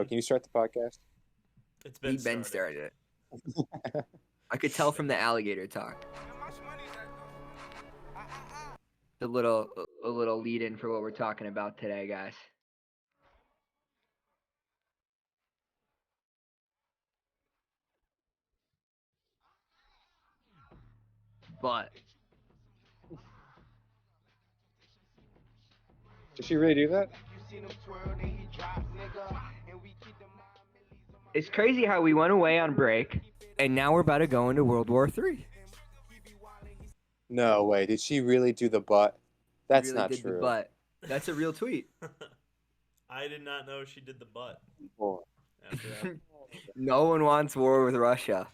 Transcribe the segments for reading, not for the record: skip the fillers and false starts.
Can you start the podcast? It's been Ben started. started it. I could tell from the alligator talk. A little lead in for what we're talking about today, guys. But Did she really do that? it's crazy how we went away on break, and now we're about to go into World War III. No way. Did she really do the butt? That's really not did true. The butt. That's a real tweet. I did not know she did the butt. Oh. After that. No one wants war with Russia,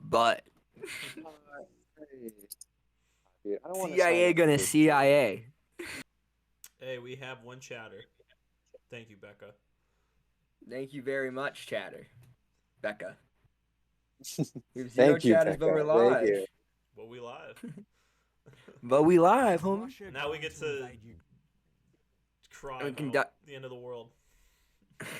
but Dude, I don't wanna CIA sign up gonna for- CIA. Hey, we have one chatter. Thank you, Becca. Thank you very much, chatter. Becca. We have Thank you, chatters, but we're Becca. Thank live. you. Well, we live. But we live, homie. Now we get to cry We can about the end of the world.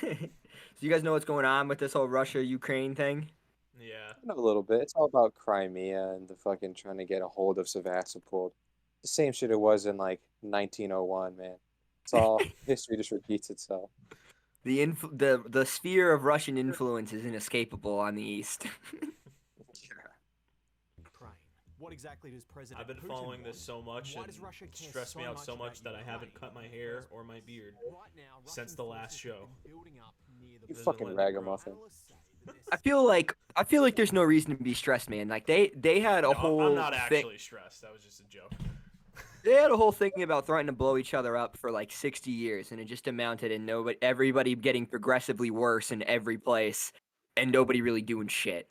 So you guys know what's going on with this whole Russia-Ukraine thing? Yeah. I know a little bit. It's all about Crimea and the fucking trying to get a hold of Sevastopol. The same shit it was in like 1901, man. It's all history just repeats itself. The sphere of Russian influence is inescapable on the east. What exactly does President I've been Putin following want? this so much Why and does Russia care stressed me out so about much that I haven't Ukraine? cut my hair or my beard Right now, since Russian the last forces show. have been building up near the You Doesn't fucking let me grow. ragamuffin. Analysts say that I feel like there's no reason to be stressed, man. Like they had a No, whole I'm not thing. actually stressed. That was just a joke. They had a whole thing about threatening to blow each other up for like 60 years, and it just amounted in everybody getting progressively worse in every place, and nobody really doing shit.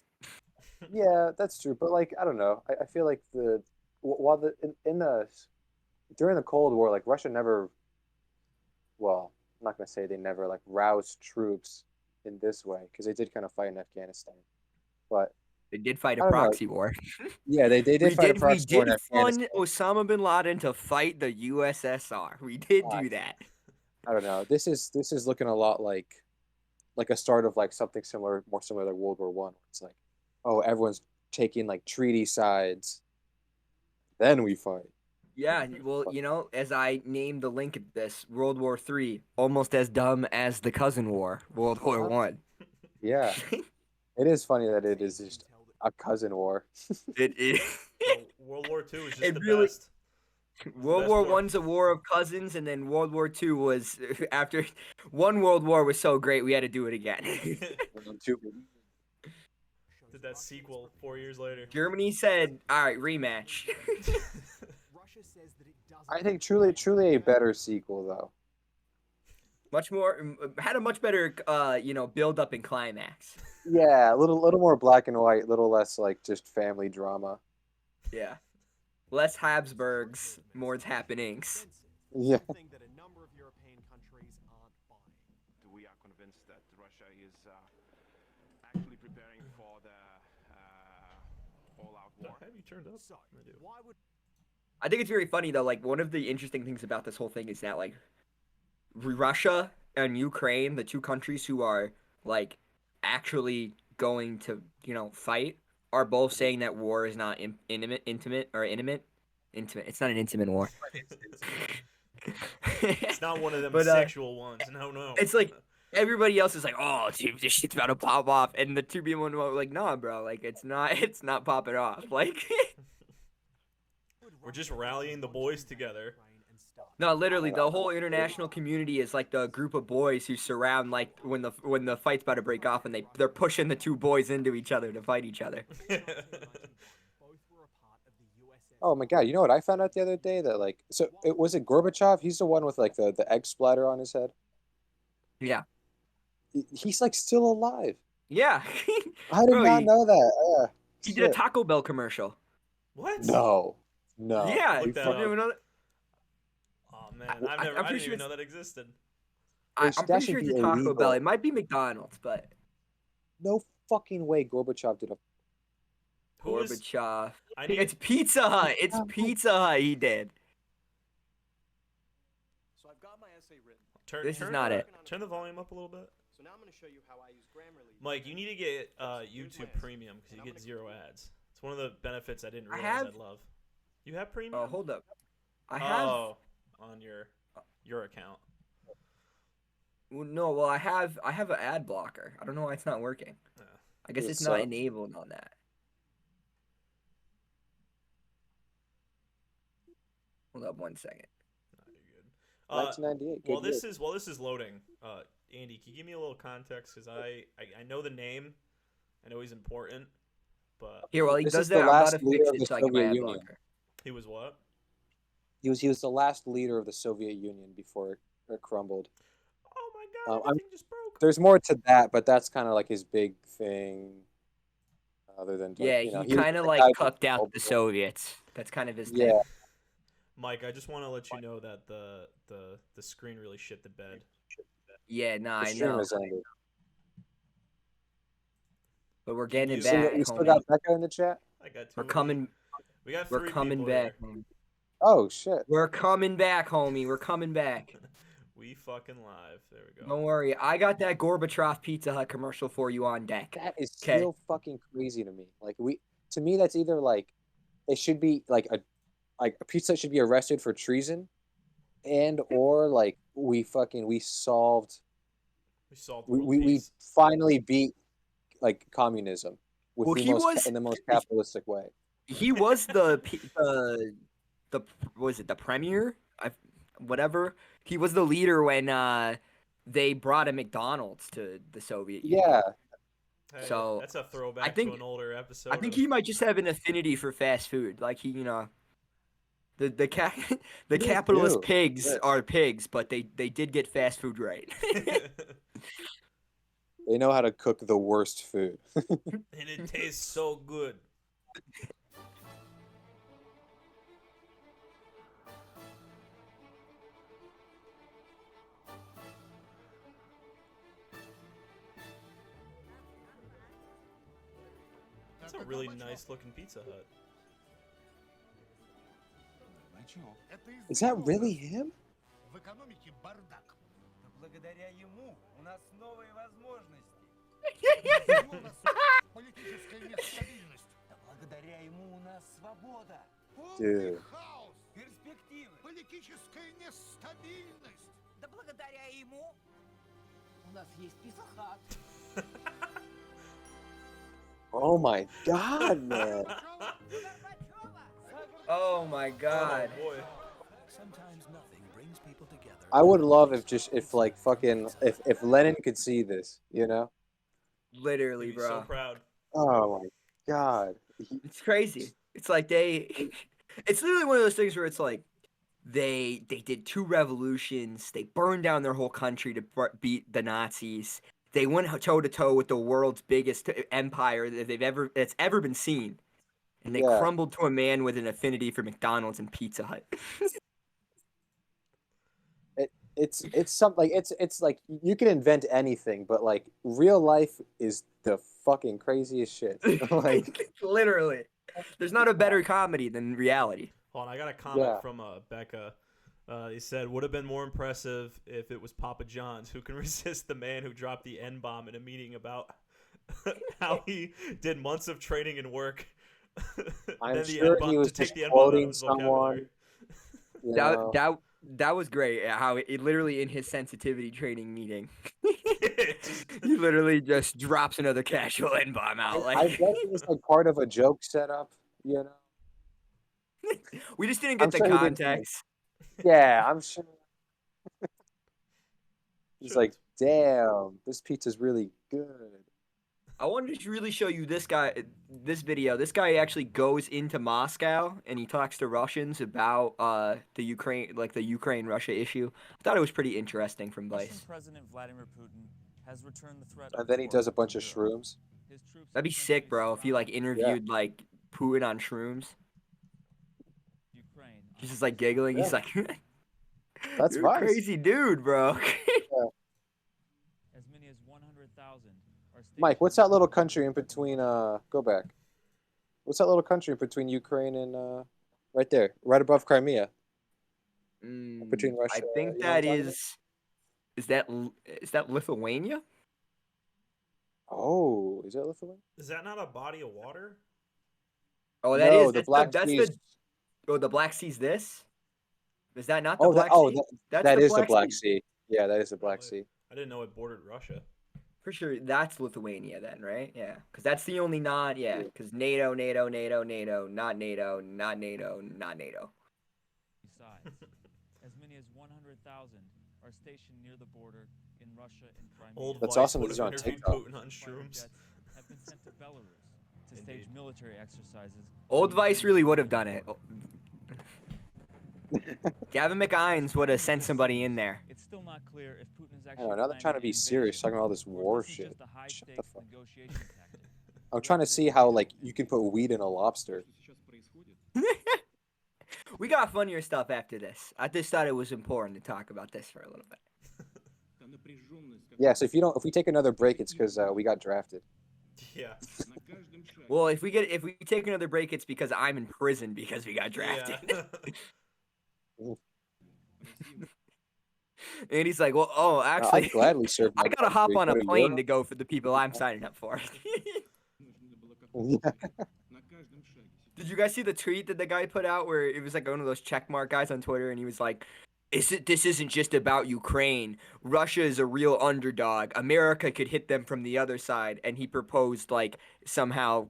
Yeah, that's true. But like, I don't know. I feel like while during the Cold War, like Russia never, well, I'm not gonna say they never like roused troops in this way because they did kind of fight in Afghanistan. But They did fight a I don't know. proxy war. yeah, they did fight a we proxy war in did fund Afghanistan. Osama bin Laden to fight the USSR. We did do that. I don't know. This is looking a lot like a start of like something similar, more similar to World War One. It's like, oh, everyone's taking like treaty sides, then we fight. Yeah, well, you know, as I named the link of this, World War III, almost as dumb as the cousin war, World War One. Yeah, it is funny that it is just a cousin war. It World War II is just It the really- best. World best War war. One's a war of cousins, and then World War II was after one World War was so great we had to do it again. Did that sequel 4 years later. Germany said, "All right, rematch." Russia says that it doesn't I think truly a better sequel though. Much more had a much better, build up and climax. Yeah, a little more black and white, a little less like just family drama. Yeah, less Habsburgs, more happenings. Yeah. Something that a number of European countries aren't buying. We are convinced that Russia is actually preparing for the all-out war. Have you turned up? So, I do. why would I think it's very funny though. Like one of the interesting things about this whole thing is that like Russia and Ukraine, the two countries who are like actually going to fight, are both saying that war is not intimate. It's not an intimate war. It's not one of them But, sexual ones. No. It's like everybody else is like, "Oh, dude, this shit's about to pop off," and the two people are like, "Nah, bro, like it's not popping off." Like, We're just rallying the boys together. no, literally, the whole international community is like the group of boys who surround like when the fight's about to break off, and they're pushing the two boys into each other to fight each other. Oh my god, you know what I found out the other day? That like, so it was it Gorbachev? He's the one with like the egg splatter on his head. Yeah, He's like still alive. yeah. I did Bro, not know that. He did a Shit. Taco Bell commercial. What? No. Yeah, Look you that fucking up. don't know that? Oh man, I'm I pretty didn't sure even know that existed. I'm That pretty should sure it's be a Taco illegal. Bell. It might be McDonald's, but No fucking way Gorbachev did a. Who is? Gorbachev. I need. It's Pizza Hut. It's Pizza Hut. He did. So I've got my essay written. Turn, This is turn not the- it. Turn the volume up a little bit. So now I'm going to show you how I use Grammarly. Mike, you need to get YouTube Premium because you get 0 ads. It's one of the benefits I didn't realize I'd love. You have Premium? Oh, hold up. I have. Oh, on your account. No, well, I have an ad blocker. I don't know why it's not working. I guess it's not enabled on that. Hold up 1 second. No, you're good. 1998. While this is loading, Andy, can you give me a little context? Because I know the name. I know he's important, but Here, while he This does is the that, I'm about last to leader fix of it the so I get my Soviet ad Union. blocker. he was what? He was the last leader of the Soviet Union before it crumbled. Oh my God! Everything just broke. There's more to that, but that's kind of like his big thing. Other than Yeah, you know, he kind of was the like guy who cucked out controlled the it. Soviets. That's kind of his Yeah. thing. Mike, I just want to let you know that the screen really shit the bed. Yeah, nah, The I stream know. has ended. But we're getting You back, You still homie. got Becca in the chat? I got We're too coming. many. We got We're 3 coming people back. here. Homie. Oh shit! We're coming back, homie. We're coming back. We fucking live. There we go. Don't worry. I got that Gorbachev Pizza Hut commercial for you on deck. That is 'Kay. still fucking crazy to me. Like to me, that's either like it should be like a pizza should be arrested for treason, and or like we solved We solved we world we, we peace. finally beat like communism with Well, the he most was- in the most capitalistic way. He was the what was it, the premier? Whatever. He was the leader when they brought a McDonald's to the Soviet Union. Yeah, Hey, So, that's a throwback I think- to an older episode. I think of- he might just have an affinity for fast food. Like he, the the capitalist do. pigs Yeah. are pigs, but they did get fast food right. they know how to cook the worst food. and it tastes so good. That's a really nice looking Pizza Hut. Is that really him? В экономике бардак. Благодаря ему у нас новые возможности. У нас политическая нестабильность. Да благодаря ему у нас свобода, Полный Dude. хаос. перспективы. Политическая нестабильность. Да благодаря ему у нас есть пицца-хат. Oh my god, man! Oh my god. Oh boy. Sometimes nothing brings people together. I would love if Lenin could see this, you know? Literally, He'd be bro. so proud. Oh my god! It's crazy. It's like it's literally one of those things where it's like they did 2 revolutions. They burned down their whole country to beat the Nazis. They went toe to toe with the world's biggest empire that's ever been seen, and they Yeah. crumbled to a man with an affinity for McDonald's and Pizza Hut. It's something like it's like you can invent anything, but like real life is the fucking craziest shit. Like Literally, there's not a better comedy than reality. Hold on, I got a comment Yeah. from Becca. He said, would have been more impressive if it was Papa John's. Who can resist the man who dropped the N-bomb in a meeting about how he did months of training and work? I'm then the sure N-bomb- he was to take just the N-bomb out of quoting his vocabulary. someone. You know? That was great. How it literally in his sensitivity training meeting, he literally just drops another casual N bomb out. I Like bet it was like part of a joke setup, you know? we just didn't I'm get the sure he did context. Yeah, I'm sure. He's Should've- like, damn, this pizza's really good. I wanted to really show you this video. This guy actually goes into Moscow and he talks to Russians about the Ukraine-Russia issue. I thought it was pretty interesting from Russian Vice. President Vladimir Putin has returned the threat. And then he does a bunch of shrooms. That'd be sick, bro. If you like interviewed like Putin on shrooms, Ukraine. he's just like giggling. He's Yeah. like, That's "You're a Vice. crazy dude, bro." As many as 100,000 are Mike, what's that little country in between? Go back. What's that little country in between Ukraine and right there, right above Crimea? Between Russia, I think you know what that I'm talking is that Lithuania? Oh, is that Lithuania? Is that not a body of water? Oh, that No, is. the That's Black that's Sea. the. Oh, the Black Sea's this. Is that not the Oh, Black Sea? That's that the is the Black Black Sea. Sea. Yeah, that is the Black Really? Sea. I didn't know it bordered Russia. For sure, that's Lithuania then, right? Yeah, because that's the only non. Yeah, because NATO, NATO, NATO, NATO, not NATO, not NATO, not NATO. sides. As many as 100,000 are stationed near the border in Russia and Crimea. Old That's Vice awesome would that have he's on interviewed TikTok. Putin on Fighter shrooms. jets have been sent to Belarus to stage Indeed. military exercises. Old Vice really would have done it. Gavin McInes would have sent somebody in there. It's still not clear if Putin is I actually don't know, now they're trying to be serious, talking all this war shit. Shut the fuck. I'm trying to see how like you can put weed in a lobster. We got funnier stuff after this. I just thought it was important to talk about this for a little bit. Yeah, so if we take another break, it's because we got drafted. Yeah. Well, if we take another break, it's because I'm in prison because we got drafted. Yeah. And he's like, well, oh, actually, I'd gladly serve. I gotta hop on a plane to go for the people I'm signing up for. Did you guys see the tweet that the guy put out where it was like one of those checkmark guys on Twitter, and he was like, this isn't just about Ukraine. Russia is a real underdog. America could hit them from the other side. And he proposed like somehow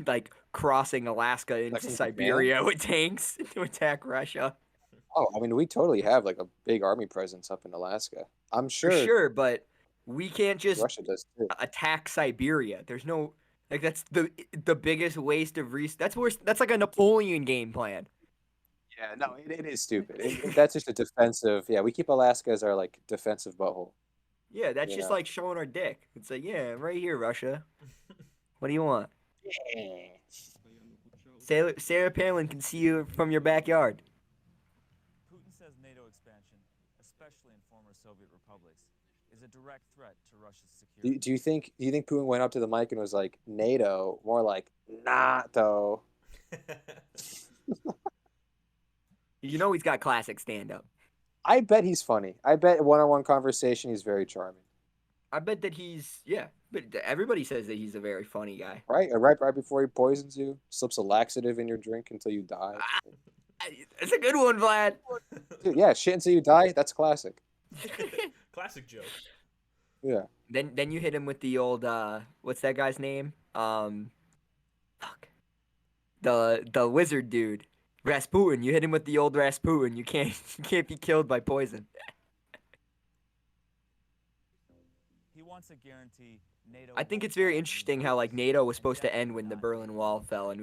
like crossing Alaska into from Siberia with tanks to attack Russia. Oh, I mean, we totally have like a big army presence up in Alaska. I'm For sure sure, but we can't just Russia does too. attack Siberia. There's no like that's the biggest waste of that's like a Napoleon game plan. Yeah, no, it is stupid. That's just a defensive. Yeah, we keep Alaska as our like defensive butthole. Yeah, that's You just know. like showing our dick. It's like, yeah, right here, Russia. What do you want? Sarah Palin can see you from your backyard. Putin says NATO expansion, especially in former Soviet republics, is a direct threat to Russia's security. Do you think Putin went up to the mic and was like NATO, more like NATO? You know he's got classic stand-up. I bet he's funny. I bet one-on-one conversation he's very charming. I bet that but everybody says that he's a very funny guy. Right before he poisons you, slips a laxative in your drink until you die. That's a good one, Vlad. Dude, yeah, shit until you die. That's classic. Classic joke. Yeah. Then you hit him with the old what's that guy's name? Fuck. The wizard dude. Rasputin. You hit him with the old Rasputin. You can't be killed by poison. He wants a guarantee NATO. I think it's very interesting how like NATO was supposed to end when the Berlin Wall fell, and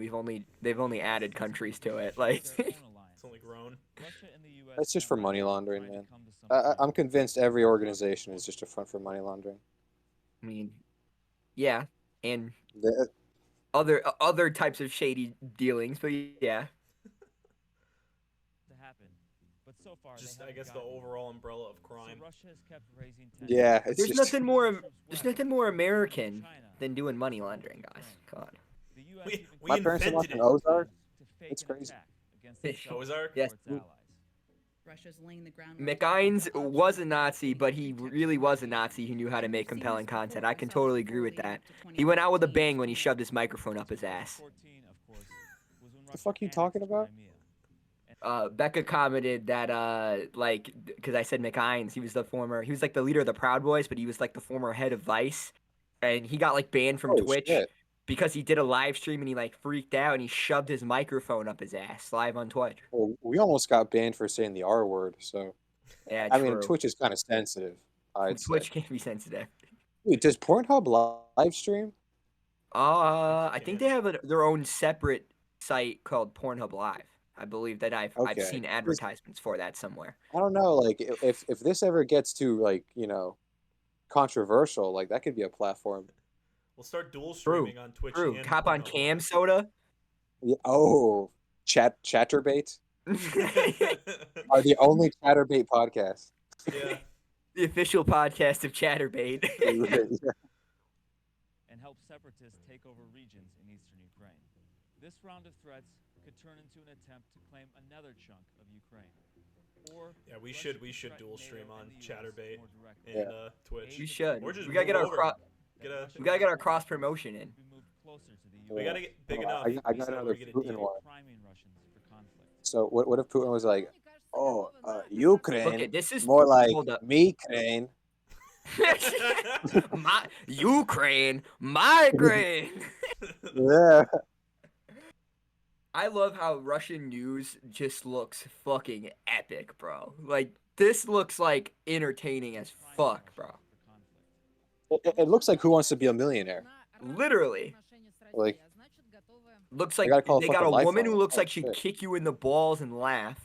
they've only added countries to it. Like It's only grown. That's just for money laundering, man. I'm convinced every organization is just a front for money laundering. I mean, yeah, and The- other types of shady dealings, but yeah. To happen. But so far, Just, they I haven't guess, the gotten it. overall umbrella of crime. So Russia has kept raising tensions. Yeah, it's There's just nothing more American than doing money laundering, guys. Come on. The US We even My parents are invented watching it. Ozark. to fake It's an crazy. attack against the Soviet Ozark? Yes. or its allies. Russia's laying the groundwork. McInes was a Nazi, but he really was a Nazi who knew how to make compelling content. I can totally agree with that. He went out with a bang when he shoved his microphone up his ass. 14, of course, was when The Russia fuck you talking annexed about? Crimea. Becca commented that like because I said McInes, he was like the leader of the Proud Boys, but he was like the former head of Vice, and he got like banned from Holy Twitch shit. because he did a live stream and he like freaked out and he shoved his microphone up his ass live on Twitch. Well, we almost got banned for saying the R word, so Yeah, I true. mean Twitch is kind of sensitive. I'd Twitch say. can be sensitive. Wait, does Pornhub live stream? I think they have their own separate site called Pornhub Live. I believe that I've Okay. seen advertisements for that somewhere. I don't know. Like, if this ever gets to like controversial, like that could be a platform. We'll start dual True, streaming on Twitch. True. and Cop on Pornhub. Cam Soda. Yeah, oh, Chatterbait are the only Chatterbait podcast. Yeah. The official podcast of Chatterbait. And help separatists take over regions in eastern Ukraine. This round of threats could turn into an attempt to claim another chunk of Ukraine. Or Yeah, we Russia should could dual threaten stream NATO on and the US Chatterbait more directly. and Twitch. We should. Or just We gotta get move our over. Get a- We gotta get our cross promotion in. Be moved closer to the We US. gotta get big Oh, enough. I got so another we're gonna Putin deal. one. Priming Russians for conflict. So what if Putin was like, oh, Look, Ukraine, this is more like hold up. me, Crane. My Ukraine, migraine. Yeah. I love how Russian news just looks fucking epic, bro. Like this looks like entertaining as fuck, bro. It looks like Who Wants to Be a Millionaire. Literally. Like, Looks I like gotta call they a got a fucking woman lifeline. who looks Oh, like she'd shit. kick you in the balls and laugh.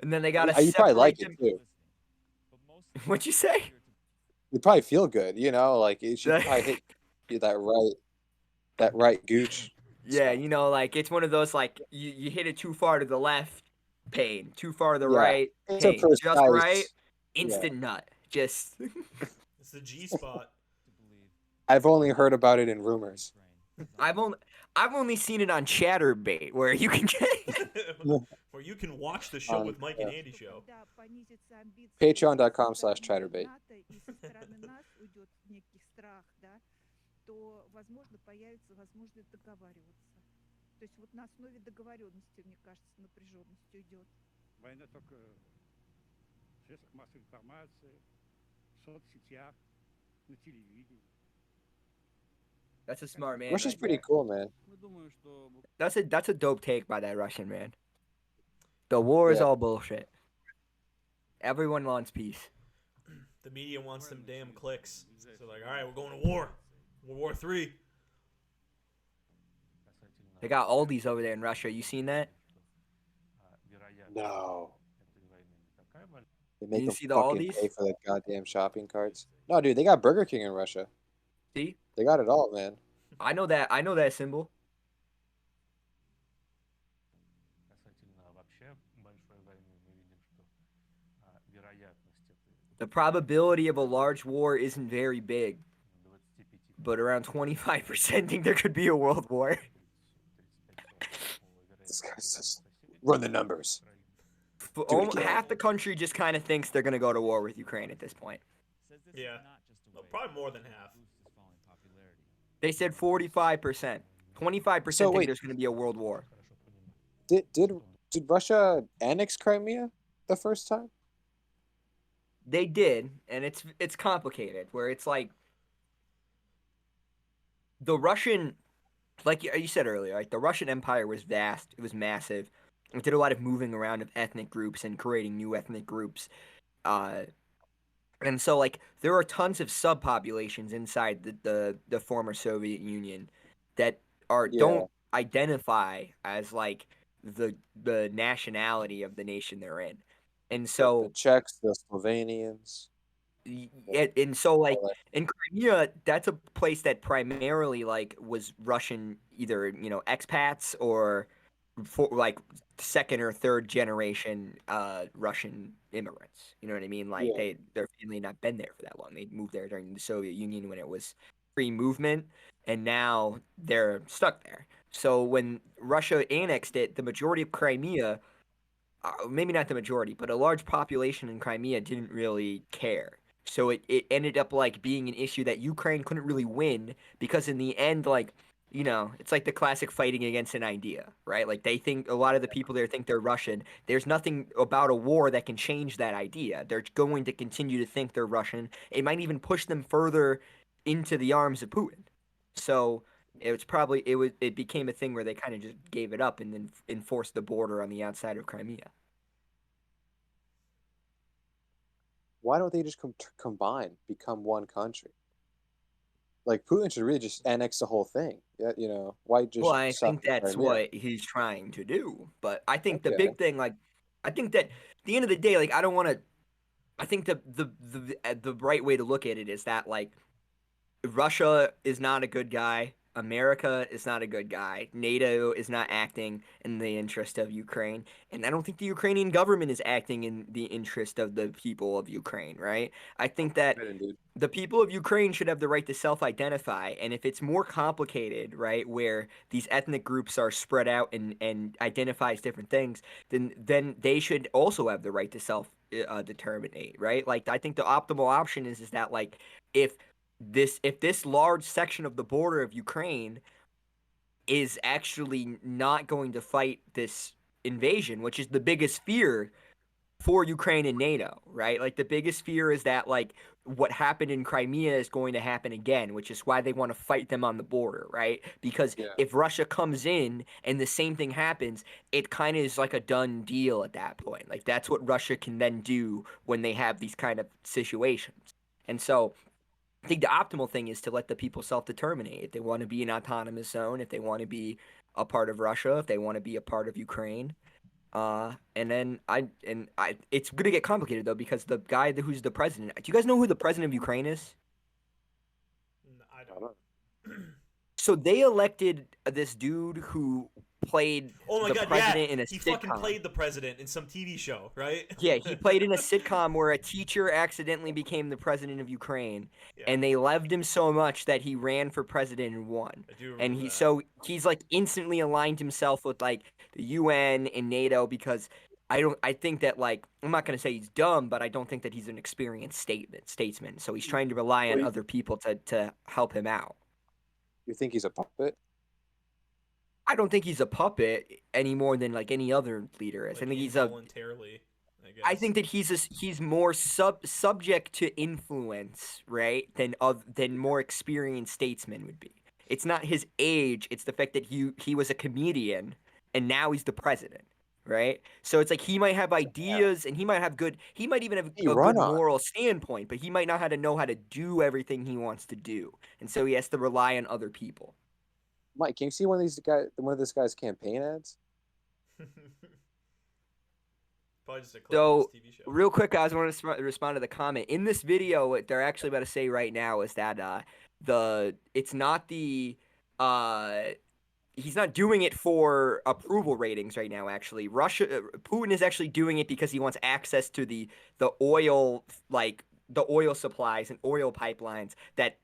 And then they gotta You probably like separate it them. too. What'd you say? You probably feel good, you know, like it should probably hit you that right gooch. Yeah, spot. you know, like it's one of those like you hit it too far to the left, pain. Too far to the Yeah. right, It's a pain. Just precise- right, yeah. instant nut. Just It's the G spot. I've only heard about it in rumors. I've only seen it on ChatterBait where you can Where you can watch the show with Mike and Andy show. Patreon.com/chatterbait. то, возможно, появится возможность договариваться. То есть вот на основе договоренности, мне кажется, напряженность идет. Война только в средствах массовой информации, в соцсетях, на телевидении. That's a smart man. Russia's right pretty there. cool, man. That's a dope take by that Russian man. The war is Yeah. all bullshit. Everyone wants peace. The media wants them damn clicks. So they're like, all right, we're going to war. World War III. They got Aldi's over there in Russia. You seen that? No. They make You them see the fucking Aldis? pay for the goddamn shopping carts. No, dude, they got Burger King in Russia. See? They got it all, man. I know that. I know that symbol. The probability of a large war isn't very big, but around 25% think there could be a world war. This guy's just run the numbers. Do it again. Half the country just kind of thinks they're going to go to war with Ukraine at this point. Yeah. Well, probably more than half. They said 45%. 25% So, think wait. there's going to be a world war. Did Russia annex Crimea the first time? They did, and it's complicated. Where it's like the Russian, like you said earlier, like the Russian Empire was vast. It was massive. It did a lot of moving around of ethnic groups and creating new ethnic groups. And so like there are tons of subpopulations inside the former Soviet Union that don't identify as like the nationality of the nation they're in. And so The Czechs, the Slovenians. and so like all that. in Crimea, that's a place that primarily like was Russian, either expats or for like second or third generation Russian immigrants. You know what I mean? Like Yeah. their family had not been there for that long. They moved there during the Soviet Union when it was free movement, and now they're stuck there. So when Russia annexed it, the majority of Crimea, maybe not the majority, but a large population in Crimea didn't really care. So it ended up like being an issue that Ukraine couldn't really win, because in the end, like, it's like the classic fighting against an idea, right? Like they think, a lot of the people there think they're Russian. There's nothing about a war that can change that idea. They're going to continue to think they're Russian. It might even push them further into the arms of Putin. So it became a thing where they kind of just gave it up and then enforced the border on the outside of Crimea. Why don't they just combine, become one country? Like Putin should really just annex the whole thing. Yeah, why just? Well, I stop think at that's Crimea? what he's trying to do. But I think the Okay. big thing, like, I think that at the end of the day, like, I don't want to. I think the right way to look at it is that like Russia is not a good guy. America is not a good guy. NATO is not acting in the interest of Ukraine. And I don't think the Ukrainian government is acting in the interest of the people of Ukraine, right? I think that Dude. the people of Ukraine should have the right to self-identify. And if it's more complicated, right, where these ethnic groups are spread out and identify as different things, then they should also have the right to self determinate, right? Like I think the optimal option is that like if this large section of the border of Ukraine is actually not going to fight this invasion, which is the biggest fear for Ukraine and NATO, right? Like the biggest fear is that like what happened in Crimea is going to happen again, which is why they want to fight them on the border, right? Because Yeah. if Russia comes in and the same thing happens, it kind of is like a done deal at that point. Like that's what Russia can then do when they have these kind of situations. And so I think the optimal thing is to let the people self-determinate if they want to be an autonomous zone, if they want to be a part of Russia, if they want to be a part of Ukraine. It's gonna get complicated though because the guy who's the president. Do you guys know who the president of Ukraine is? I I don't. don't. So they elected this dude who played Oh my the god, yeah. president in a He sitcom. fucking played the president in some TV show, right? Yeah, he played in a sitcom where a teacher accidentally became the president of Ukraine, Yeah, and they loved him so much that he ran for president and won. I do And remember that. he's like instantly aligned himself with like the UN and NATO because I think that like I'm not gonna say he's dumb, but I don't think that he's an experienced statesman. So he's trying to rely on Well, other people to help him out. You think he's a puppet? I don't think he's a puppet any more than like any other leader is. Like I think he's a involuntarily, I guess. I think that he's more subject to influence, right, than more experienced statesmen would be. It's not his age; it's the fact that he was a comedian and now he's the president, right? So it's like he might have ideas and he might even have He a run good on. moral standpoint, but he might not know how to do everything he wants to do, and so he has to rely on other people. Mike, can you see one of this guy's campaign ads? Probably just a clip So, of this TV show. real quick, guys, I want to respond to the comment. In this video, what they're actually about to say right now is that it's not he's not doing it for approval ratings right now. Actually, Putin is actually doing it because he wants access to the oil the oil supplies and oil pipelines that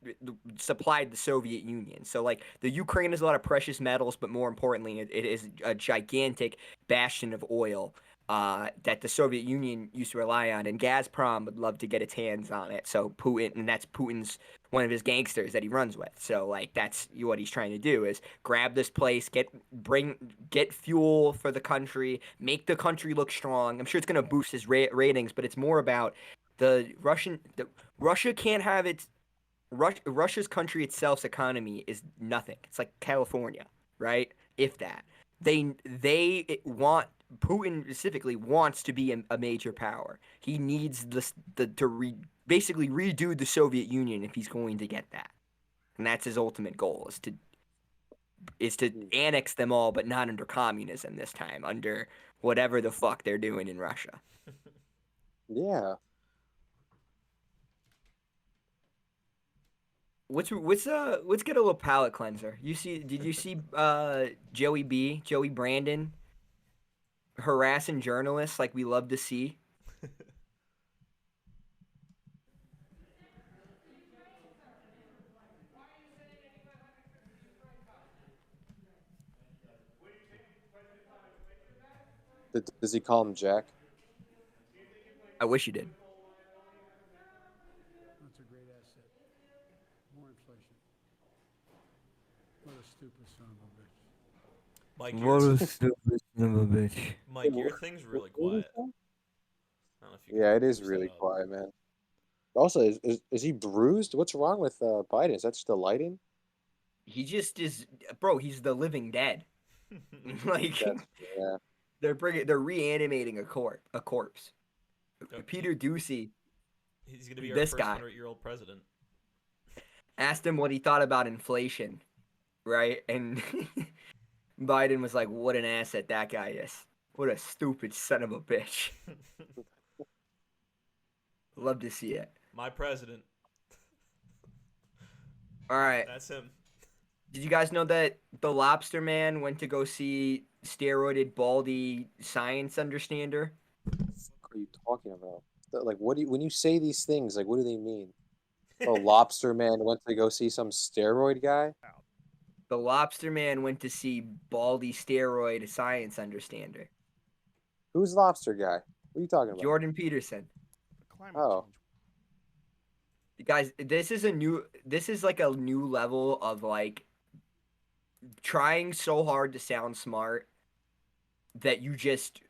supplied the Soviet Union. So like the Ukraine has a lot of precious metals, but more importantly, it is a gigantic bastion of oil that the Soviet Union used to rely on, and Gazprom would love to get its hands on it. So that's Putin's one of his gangsters that he runs with. So like that's what he's trying to do is grab this place, get fuel for the country, make the country look strong. I'm sure it's gonna boost his ratings, but it's more about Russia can't have Russia's country itself's economy is nothing. It's like California, right? If that. They want Putin specifically wants to be a major power. He needs basically redo the Soviet Union if he's going to get that. And that's his ultimate goal is to annex them all, but not under communism this time, under whatever the fuck they're doing in Russia. Yeah. Let's get a little palate cleanser. Did you see Joey Brandon harassing journalists like we love to see? Does he call him Jack? I wish you did. That's a great asset. More inflation. What a stupid son of a bitch. Mike, What a stupid son of a bitch. Mike, your thing's really quiet. I don't know if you Yeah, can it is boost that really up. quiet, man. Also, is he bruised? What's wrong with Biden? Is that just the lighting? He just is, bro. He's the living dead. Like Yeah. they're reanimating a corpse. Oh, Peter Ducey He's gonna be our this first guy. 100-year-old president. asked him what he thought about inflation, right? And Biden was like, "What an asset that guy is. What a stupid son of a bitch." Love to see it. My president. All right. That's him. Did you guys know that the Lobster Man went to go see steroided baldy science understander? What the fuck are you talking about? Like, when you say these things, like, what do they mean? The Lobster Man went to go see some steroid guy? The Lobster Man went to see baldy steroid science understander. Who's Lobster guy? What are you talking about? Jordan Peterson. Climate Oh. change. Guys, this is like a new level of like trying so hard to sound smart that you just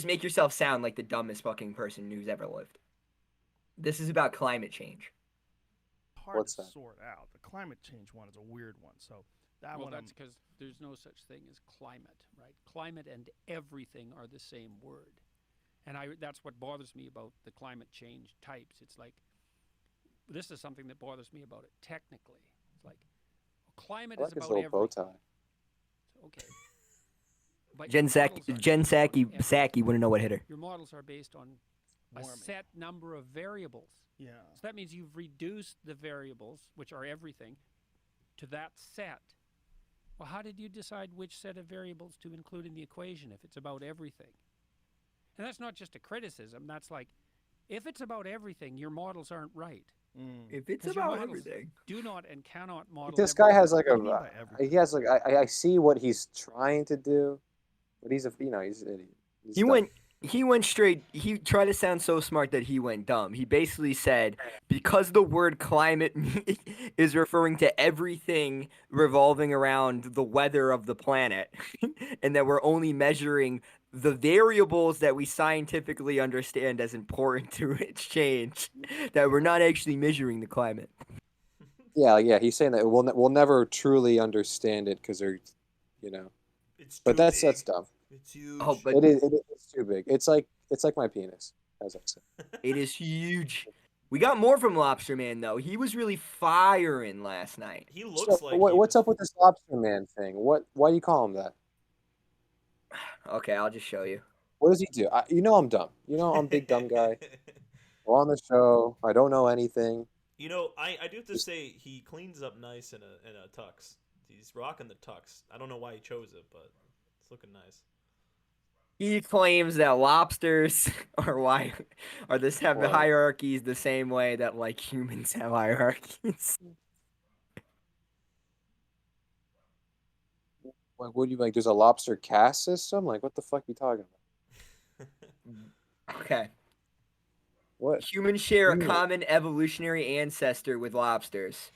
make yourself sound like the dumbest fucking person who's ever lived. This is about climate change. Hard What's to that? sort out. The climate change one is a weird one. So that Well, one, that's because there's no such thing as climate, right? Climate and everything are the same word. And that's what bothers me about the climate change types. It's like, this is something that bothers me about it technically. It's like, climate I is like his about little bow everything. tie. Okay. But Jen your models Psaki are based on everything. wouldn't know what hit her. Your models are based on a Warming. set number of variables. yeah. So that means you've reduced the variables, which are everything, to that set. Well, how did you decide which set of variables to include in the equation if it's about everything? And that's not just a criticism. That's like, if it's about everything, your models aren't right. If it's 'Cause your about models everything. Do not and cannot model This guy has like What do you mean by a. everything? He has like I see what he's trying to do, but he's he's an idiot. He's dumb. He went straight. He tried to sound so smart that he went dumb. He basically said because the word climate is referring to everything revolving around the weather of the planet, and that we're only measuring the variables that we scientifically understand as important to its change, that we're not actually measuring the climate. Yeah. He's saying that we'll never truly understand it because they're, you know. It's But too that's big. dumb. It's huge. Oh, but It's too big. It's like my penis, as I said. it is huge. We got more from Lobster Man though. He was really firing last night. He So looks like what's up with this lobster man thing? Why do you call him that? Okay, I'll just show you. What does he do? I'm dumb. I'm a big dumb guy. We're on the show. I don't know anything. I do have to say he cleans up nice in a tux. He's rocking the tux. I don't know why he chose it, but it's looking nice. He claims that lobsters have the Well, hierarchies the same way that like humans have hierarchies. like, what do you like? There's a lobster caste system. Like, what the fuck are you talking about? Okay. What? Humans share a Yeah. common evolutionary ancestor with lobsters.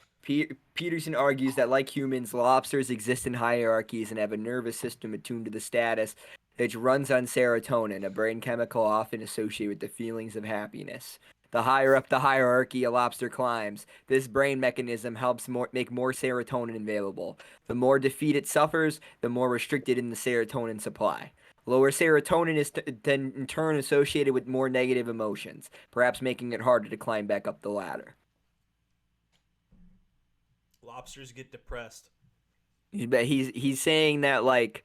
Peterson argues that, like humans, lobsters exist in hierarchies and have a nervous system attuned to the status, which runs on serotonin, a brain chemical often associated with the feelings of happiness. The higher up the hierarchy a lobster climbs, this brain mechanism helps make more serotonin available. The more defeat it suffers, the more restricted in the serotonin supply. Lower serotonin is then in turn associated with more negative emotions, perhaps making it harder to climb back up the ladder. Lobsters get depressed. But he's saying that like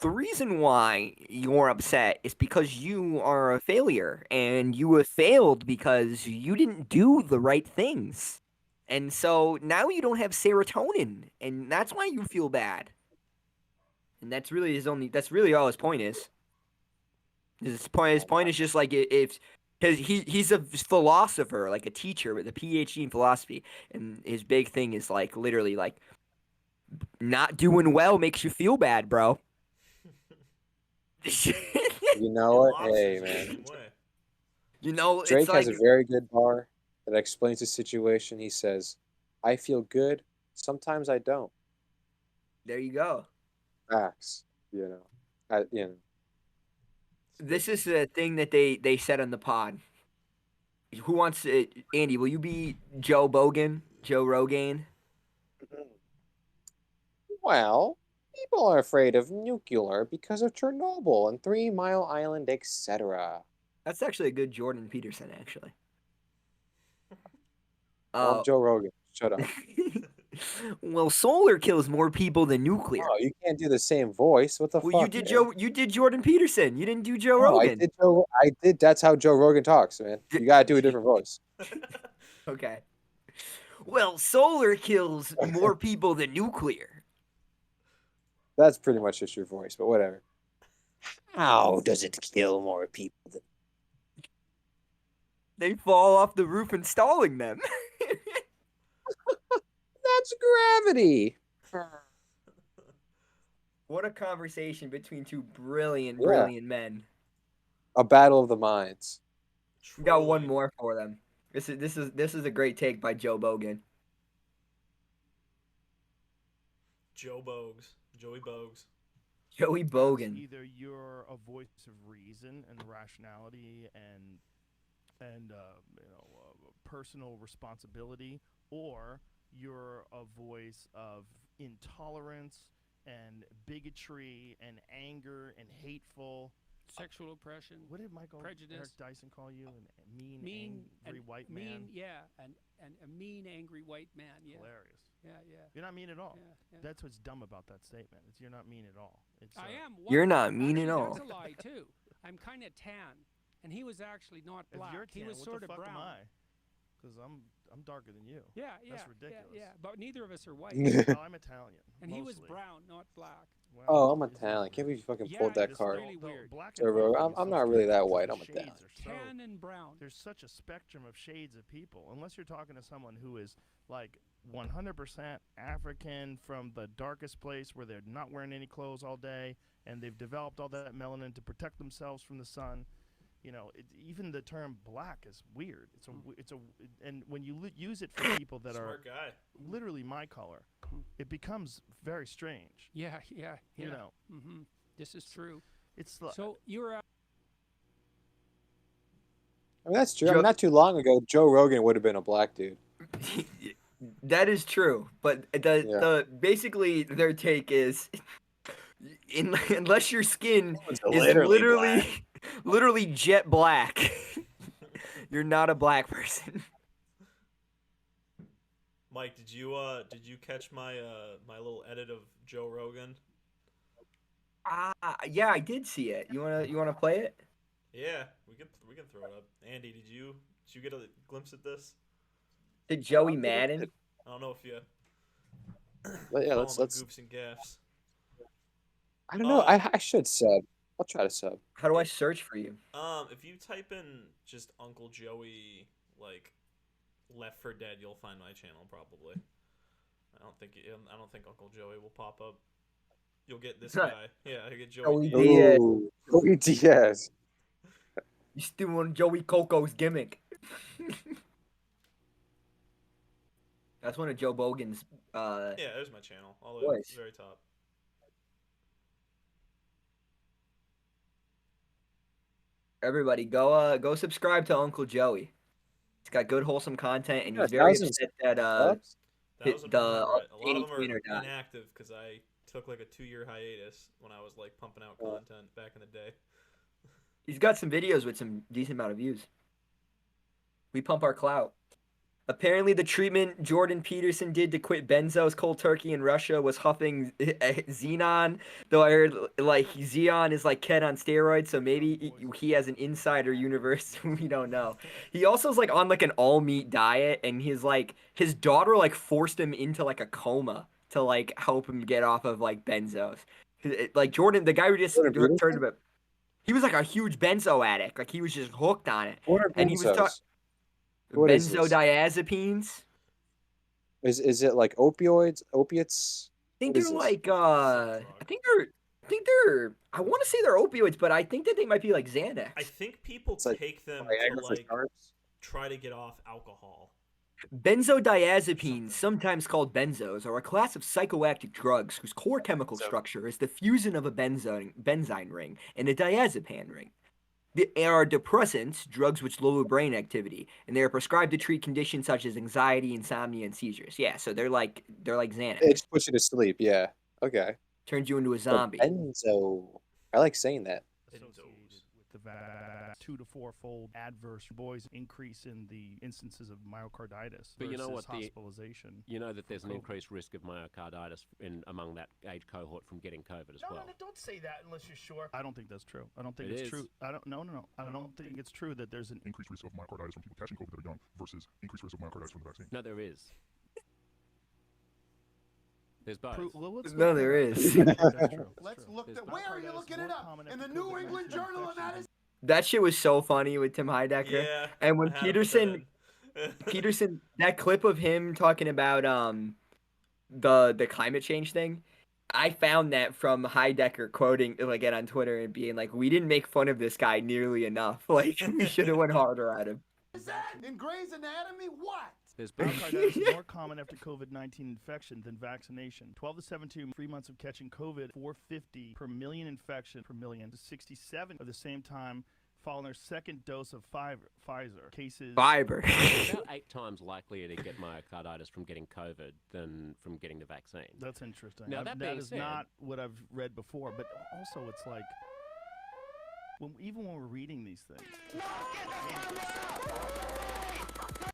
the reason why you're upset is because you are a failure and you have failed because you didn't do the right things. And so now you don't have serotonin and that's why you feel bad. And that's really all his point is. His point is just like if because he's a philosopher, like a teacher with a PhD in philosophy, and his big thing is like literally like not doing well makes you feel bad, bro. You know what? Lobsters Hey, are the man. same way. It's Drake like has a very good bar that explains the situation. He says, "I feel good. Sometimes I don't." there you go. Facts. This is the thing that they said on the pod. Who wants to, Andy? Will you be Joe Rogan? Well, people are afraid of nuclear because of Chernobyl and 3 Mile Island, etc. That's actually a good Jordan Peterson, actually. Well, I'm Joe Rogan. Shut up. Well, solar kills more people than nuclear. Oh, you can't do the same voice. What the Well, fuck? Man? You did Jordan Peterson. You didn't do Joe No, Rogan. I did. That's how Joe Rogan talks, man. You gotta do a different voice. Okay. Well, solar kills more people than nuclear. That's pretty much just your voice, but whatever. How does it kill more people than... They fall off the roof installing them. That's gravity. What a conversation between two brilliant Yeah. men. A battle of the minds. We got one more for them. This is a great take by Joe Bogan. Joey Bogues. Joey Bogan. Either you're a voice of reason and rationality and personal responsibility, or you're a voice of intolerance and bigotry and anger and hateful Sexual oppression. What did Michael Prejudice. Eric Dyson call you? A Mean, angry and white mean, man. yeah, and a mean, angry white man. Yeah, Hilarious. yeah, yeah. You're not mean at all. Yeah, yeah. That's what's dumb about that statement. It's you're not mean at all. It's I am. You're not mean at Actually, all. That's a lie too. I'm kind of tan, and he was actually not If black. you're He tan, was what sort the of fuck brown. am I? Because I'm darker than you. Yeah, yeah, That's ridiculous. Yeah, yeah, but neither of us are white. Well, I'm Italian. And he was mostly. brown, not black. Well, Oh, I'm it's not Italian. Can't believe you fucking Yeah, pulled that it's card. really weird. Black Joe and white Rogan. thing is I'm so not really strange that because white. the I'm shades Italian. are so- Tan and brown. There's such a spectrum of shades of people. Unless you're talking to someone who is like 100% African from the darkest place where they're not wearing any clothes all day and they've developed all that melanin to protect themselves from the sun. You know, even the term black is weird. And when you use it for people that Smart guy. literally my color, it becomes very strange. Yeah, yeah, yeah. You know, Mm-hmm. This is true. it's So you were. I mean, that's true. I Joe- mean, not too long ago, Joe Rogan would have been a black dude. That is true, but the basically their take is, unless your skin It's is literally literally jet black, you're not a black person. Mike, did you catch my my little edit of Joe Rogan? Yeah, I did see it. You wanna play it? Yeah, we can throw it up. Andy, did you get a glimpse at this? Did Joey Madden? I don't know if you. But yeah, follow let's my goofs and gaffs. I don't know. I should sub. I'll try to sub. How do I search for you? If you type in just Uncle Joey like Left for Dead, you'll find my channel probably. I don't think Uncle Joey will pop up. You'll get this guy. Yeah, you get Joey. Joey Diaz. Ooh, Joey Diaz. You still want Joey Coco's gimmick? That's one of Joe Bogan's. Yeah, there's my channel. All the way at the very top. Everybody, go subscribe to Uncle Joey. He's got good wholesome content, and he's Yeah, very thousands upset that Subs? Thousand the 100. A lot of Danny them are Trainer died. inactive because I took like a 2-year hiatus when I was like pumping out content back in the day. He's got some videos with some decent amount of views. We pump our clout. Apparently, the treatment Jordan Peterson did to quit benzos cold turkey in Russia was huffing Xenon. Though I heard like Xeon is like Ken on steroids, so maybe he has an insider universe we don't know. He also is like on like an all meat diet, and his daughter like forced him into like a coma to like help him get off of like benzos. Like Jordan, the guy who just turned about, he was like a huge benzo addict. Like he was just hooked on it, What are and he was talking. What is this? Benzodiazepines. Is it like opioids, opiates? I think What is they're this? like I think they're I want to say they're opioids, but I think that they might be like Xanax. I think people It's like take them Viagra to for like sharks? try to get off alcohol. Benzodiazepines, sometimes called benzos, are a class of psychoactive drugs whose core chemical structure is the fusion of a benzine ring and a diazepam ring. They are depressants, drugs which lower brain activity, and they are prescribed to treat conditions such as anxiety, insomnia, and seizures. Yeah, so they're like Xanax. It just puts you to sleep. Yeah. Okay. Turns you into a So zombie. benzo. I like saying that. associated with the 2 to 4-fold adverse increase in the instances of myocarditis But you know versus what, hospitalization. You know that there's an COVID. increased risk of myocarditis among that age cohort from getting COVID as well. No, don't say that unless you're sure. I don't think that's true. I don't think It it's is. true. I don't think it's true that there's an increased risk of myocarditis from people catching COVID that are young versus increased risk of myocarditis from the vaccine. No, there is. There's both. No, there is. Let's look at where are you looking it up? In the New COVID-19 England Journal of infection. Medicine. That shit was so funny with Tim Heidecker. Yeah. And when I had to put that Peterson, in. that clip of him talking about the climate change thing, I found that from Heidecker quoting again on Twitter and being like, "We didn't make fun of this guy nearly enough. Like we should have went harder at him." In Grey's Anatomy, what? There's Myocarditis is more common after COVID-19 infection than vaccination. 12 to 17, 3 months of catching COVID, 450 per million infection per million to 67 of the same time following their second dose of Pfizer. Cases. Fiber. about 8 times likelier to get myocarditis from getting COVID than from getting the vaccine. That's interesting. Now, that being is said- not what I've read before, but also it's like, even when we're reading these things,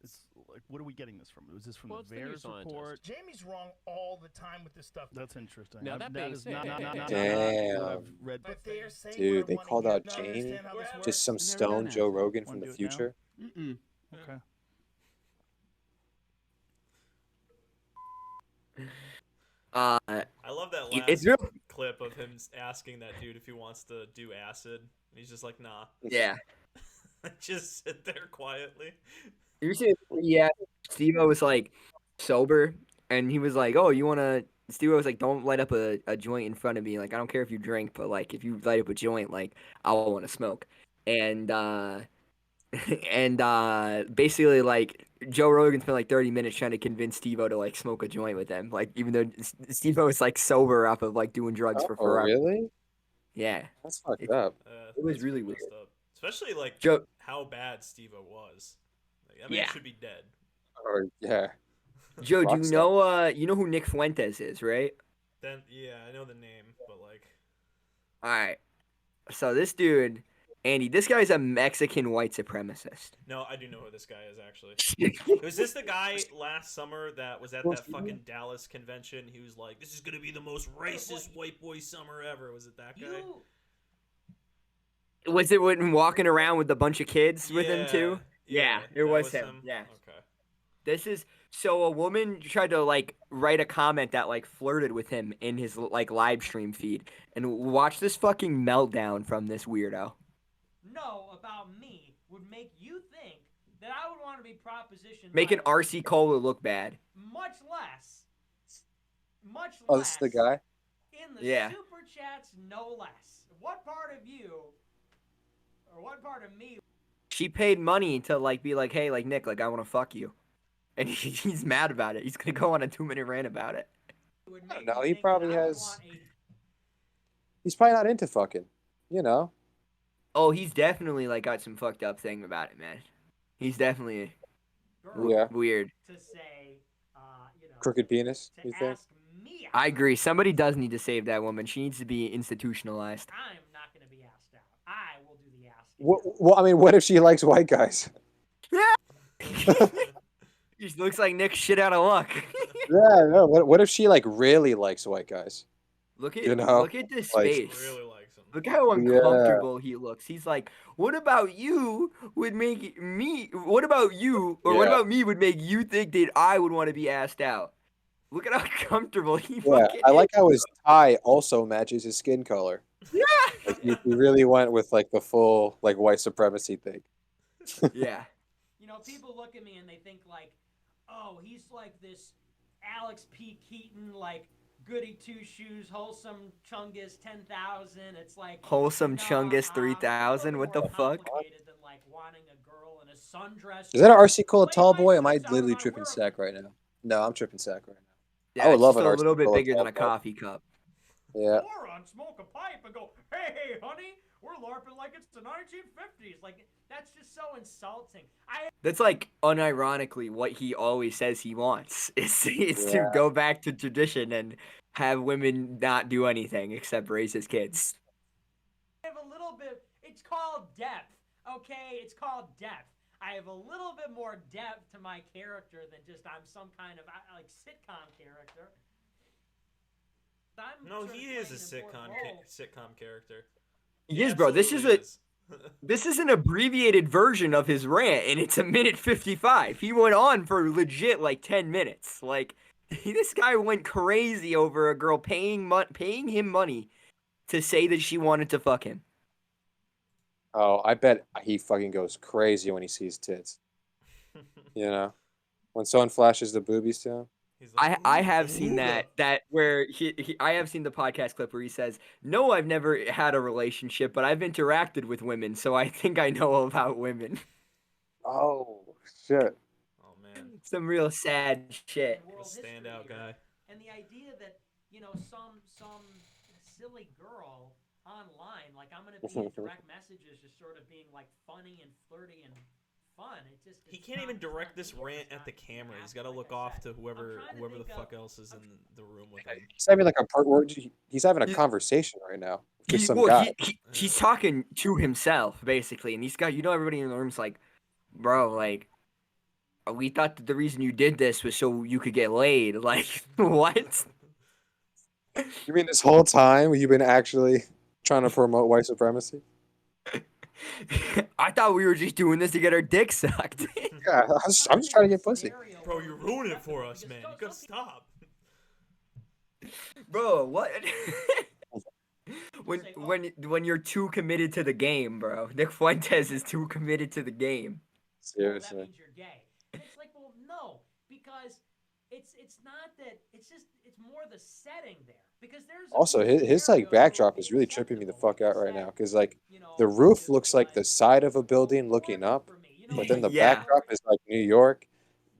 it's like, what are we getting this from? Was this from Well, the it's the New VAERS Scientist. report? Jamie's wrong all the time with this stuff. That's interesting. Now, that being is said- not what Damn. I've read. But they are saying Dude, what I they wanna called hear. out No, I Jamie? understand how this works. Just some I've never stone done Joe that. Rogan Wanna from the do it now? future. Mm-mm. Okay. Uh, I love that it's last real. clip of him asking that dude if he wants to do acid. And he's just like, nah. Yeah. Just sit there quietly. You see, yeah. Steve-O was like sober, and he was like, "Oh, you wanna?" Steve-O was like, "Don't light up a joint in front of me. Like, I don't care if you drink, but like, if you light up a joint, like, I want to smoke." And basically, like, Joe Rogan spent like 30 minutes trying to convince Steve-O to like smoke a joint with him. Like, even though Steve-O was like sober off of like doing drugs for Oh, forever. really? Yeah, That's fucked up. it was That's really pretty weird. messed up. Especially like Joe. how bad Steve-O was. Like, I mean, Yeah. he should be dead. Or yeah. Joe, do you Rockstar. know you know who Nick Fuentes is, right? Then yeah, I know the name, but like, All right. So this dude, Andy, this guy's a Mexican white supremacist. no, I do know who this guy is actually. Was this the guy last summer that was at that fucking Dallas convention? He was like, "This is gonna be the most racist white boy summer ever." Was it that guy? Was it when walking around with a bunch of kids with him too? Yeah, it that was him. Yeah. Okay. This is so a woman tried to like write a comment that like flirted with him in his like live stream feed, and watch this fucking meltdown from this weirdo. Know about me would make you think that I would want to be propositioned. Making by RC Cola look bad. much less. Oh, this is the guy? In the Yeah. super chats, no less. What part of you, or what part of me? She paid money to like be like, hey, like Nick, like I want to fuck you, and he's mad about it. He's gonna go on a 2-minute rant about it. Would I make don't know. you He think probably that I would has. want a He's probably not into fucking. You know. Oh, he's definitely like got some fucked up thing about it, man. He's definitely Yeah. weird. to say, you know, Crooked penis. to You think? ask me. I agree. Somebody does need to save that woman. She needs to be institutionalized. I'm not going to be asked out. I will do the asking. Well, I mean, what if she likes white guys? He looks like Nick shit out of luck. Yeah. No. What if she like really likes white guys? Look at You know, look at this like- face. Really likes him. Look how Yeah. uncomfortable he looks. He's like, "What about you would make me? What about you, or what Yeah. about me would make you think that I would want to be asked out?" Look at how comfortable he Yeah. fucking I like is. how his tie also matches his skin color. Yeah. Like, he really went with like the full like white supremacy thing. Yeah. You know, people look at me and they think like, oh, he's like this Alex P. Keaton, like goody two shoes, wholesome Chungus 10,000. It's like Wholesome no, Chungus I'm 3000. What the more fuck? complicated than like wanting a girl in a sundress. Is that an RC Cola Play tall my boy? Am I suits out of literally my tripping world. sack right now? No, I'm tripping sack right now. Yeah, I would it's love just an a little RC bit Cola bigger than tall a boy. coffee cup. Yeah. Or on smoke a pipe and go, hey, honey, we're LARPing like it's the 1950s. Like, that's just so insulting. That's like unironically what he always says he wants. It's to Yeah. go back to tradition and have women not do anything except raise his kids. have a little bit, it's called depth, okay? It's called depth. I have a little bit more depth to my character than just I'm some kind of like sitcom character. I'm No, sort of he is a playing important role. sitcom character. Yes, bro. This is absolutely this is an abbreviated version of his rant, and it's 1:55. He went on for legit like 10 minutes. Like this guy went crazy over a girl paying him money to say that she wanted to fuck him. Oh, I bet he fucking goes crazy when he sees tits. You know, when someone flashes the boobies to him. I have seen that where I have seen the podcast clip where he says, "No, I've never had a relationship, but I've interacted with women, so I think I know about women." Oh shit. Oh man, Some real sad shit. the standout guy. And the idea that some silly girl online, like I'm gonna be in direct messages, just sort of being like funny and flirty and fun. He can't even direct this rant at the camera. He's got to look off to whoever the fuck else is in the room with him. He's having like he's having a conversation right now with some guy. He's talking to himself basically, and he's got everybody in the room's like, bro, like, we thought that the reason you did this was so you could get laid. Like, what? You mean this whole time you've been actually trying to promote white supremacy? I thought we were just doing this to get our dick sucked. Yeah, I'm just trying to get pussy. Bro, you're ruining it for us, man. You gotta stop. Bro, what? when you're too committed to the game, bro. Nick Fuentes is too committed to the game. Seriously. That means you're gay. And it's like, well, no, because it's not that. It's just it's more the setting there. Because there's Also, his like backdrop is really tripping me the fuck out right now. Because like the roof looks like the side of a building looking up, but then the backdrop is like New York.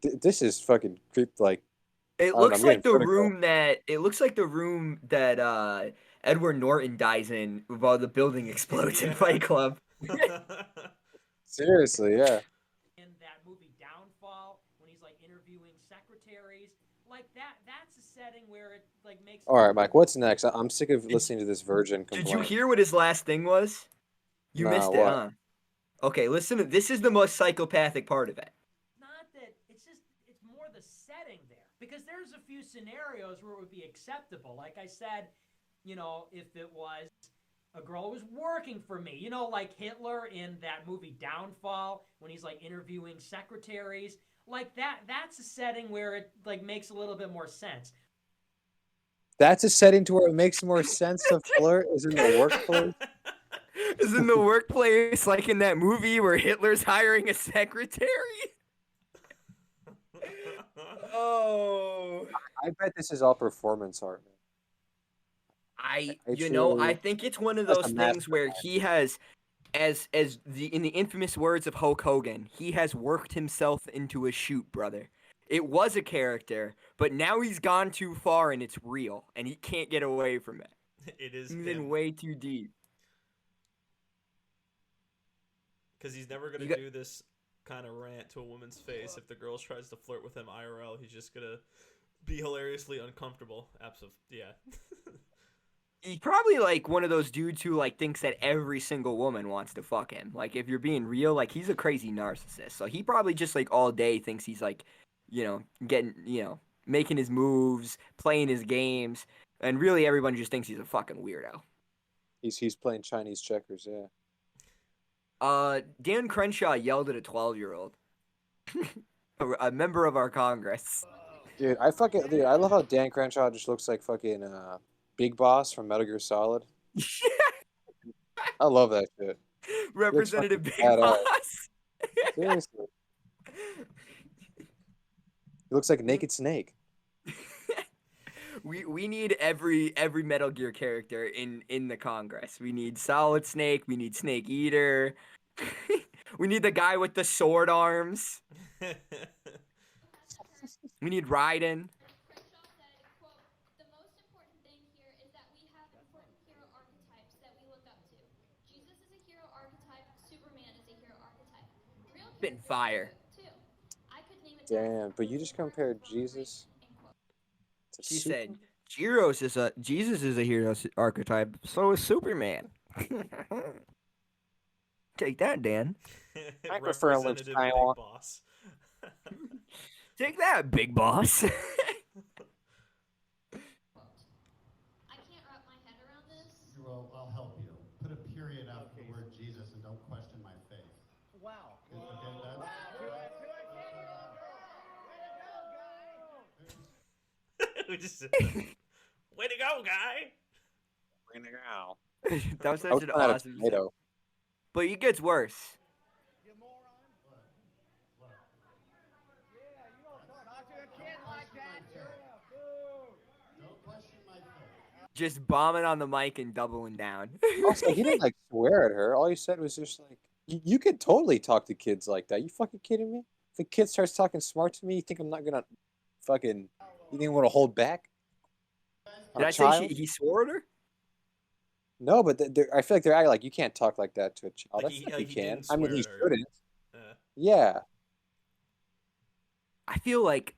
This is fucking creep. Like it looks like the room that Edward Norton dies in while the building explodes in Fight Club. Seriously, yeah. In that movie Downfall, when he's like interviewing secretaries, like that's a setting where it like makes. All right, Mike. What's next? I'm sick of listening to this virgin complaint. Did you hear what his last thing was? You missed it, huh? Okay, listen. This is the most psychopathic part of it. Not that it's more the setting there, because there's a few scenarios where it would be acceptable. Like I said, if it was a girl who was working for me, like Hitler in that movie Downfall, when he's like interviewing secretaries, like that's a setting where it like makes a little bit more sense. That's a setting to where it makes more sense to flirt is in the workplace. Is in the workplace, like in that movie where Hitler's hiring a secretary. Oh, I bet this is all performance art, man. I think it's one of those things where he has, in the infamous words of Hulk Hogan, he has worked himself into a shoot, brother. It was a character, but now he's gone too far and it's real, and he can't get away from it. It is. He's in way too deep. Because he's never gonna do this kind of rant to a woman's face. If the girl tries to flirt with him IRL, he's just gonna be hilariously uncomfortable. Absolutely, yeah. He's probably like one of those dudes who like thinks that every single woman wants to fuck him. Like if you're being real, like he's a crazy narcissist. So he probably just like all day thinks he's like, getting, making his moves, playing his games, and really everyone just thinks he's a fucking weirdo. He's playing Chinese checkers, yeah. Dan Crenshaw yelled at a 12-year-old, a member of our Congress. Dude, I love how Dan Crenshaw just looks like fucking Big Boss from Metal Gear Solid. I love that shit. Representative Big Boss. Seriously. He looks like Naked Snake. We need every Metal Gear character in the Congress. We need Solid Snake. We need Snake Eater. We need the guy with the sword arms. We need Raiden. Spitting fire. Damn, but you just compared Jesus to She Superman? said, Jesus is a hero archetype, so is Superman. Take that, Dan. I prefer Luke Skywalker. Boss. Take that, Big Boss. I can't wrap my head around this. Well, I'll help you. Put a period after the word Jesus and don't question my faith. Wow. We just way to go, guy. Way to go. That was such an awesome tomato. But it gets worse. Just bombing on the mic and doubling down. Also, he didn't like swear at her. All he said was just like, You could totally talk to kids like that. You fucking kidding me? If a kid starts talking smart to me, you think I'm not gonna fucking? You think I'm gonna hold back on Did a I say child? he swore at her? No, but I feel like they're acting like you can't talk like that to a child. Like I feel like he you can. didn't I mean, swear he at her. shouldn't. Yeah. Yeah. I feel like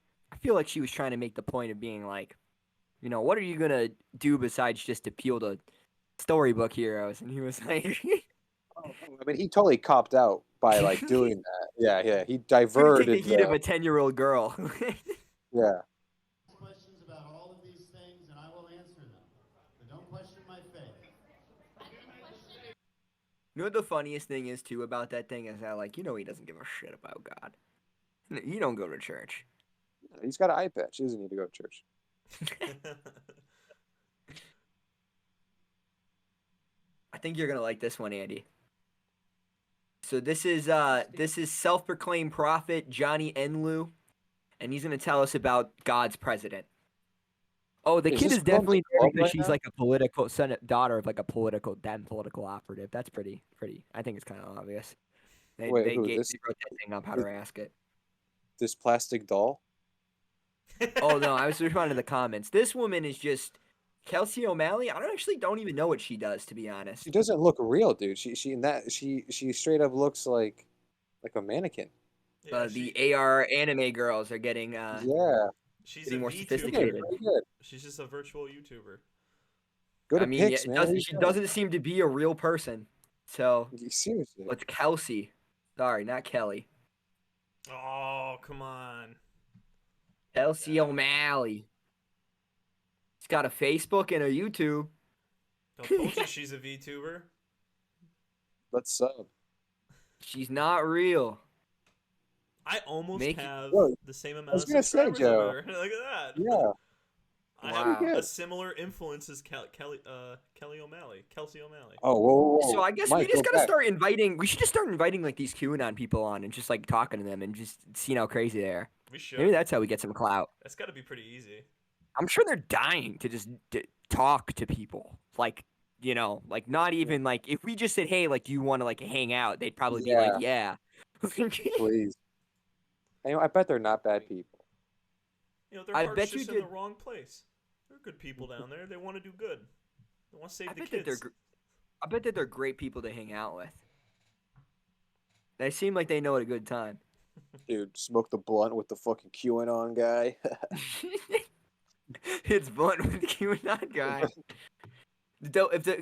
she was trying to make the point of being like, you know, what are you gonna do besides just appeal to storybook heroes? And he was like, I mean, he totally copped out by like doing that. Yeah, yeah. He gonna take the diverted heat of a 10-year-old girl. yeah. Questions about all of these things, and I will answer them. But don't question my faith. You know what the funniest thing is too about that thing is that like, you know, he doesn't give a shit about God. He don't go to church. He's got an eye patch. He doesn't need to go to church. I think you're gonna like this one, Andy. So this is self-proclaimed prophet Johnny Enlu, and he's gonna tell us about God's president. Oh, the Is kid this is definitely there woman because right she's now? like a political daughter of like a political operative. That's pretty. I think it's kind of obvious. They Wait, they who? gave, This they wrote that thing up how to ask it. this plastic doll? Oh no, I was responding to the comments. This woman is just Kelsey O'Malley. I don't even know what she does, to be honest. She doesn't look real, dude. She straight up looks like a mannequin. The AR anime girls are getting Yeah. She's getting a more VTuber. sophisticated. Pretty good. She's just a virtual YouTuber. Go to I mean, Pix, it man. What are doesn't, you she doing? doesn't seem to be a real person. So Seriously. it's Kelsey. Sorry, not Kelly. Oh, come on. Kelsey O'Malley. She's got a Facebook and a YouTube. I told you she's a VTuber. Let's sub. She's not real. I almost have Whoa, the same I amount was of gonna say, subscribers Joe. of her. Look at that. Yeah. I Wow. have a similar influence as Kelly O'Malley. Kelsey O'Malley. Oh, whoa. So I guess Mike, we just go gotta back. start inviting. We should just start inviting like these QAnon people on and just like talking to them and just seeing how crazy they are. We should. Maybe that's how we get some clout. That's got to be pretty easy. I'm sure they're dying to just talk to people. Like, you know, like not even like if we just said, hey, like, do you want to like hang out? They'd probably be like, yeah. Please. I bet they're not bad people. You know, their I heart's bet you just in did- the wrong place. They're good people down there. They want to do good. They want to save I the bet that kids. I bet that they're great people to hang out with. They seem like they know at a good time. Dude, smoke the blunt with the fucking QAnon guy. It's blunt with the QAnon guy.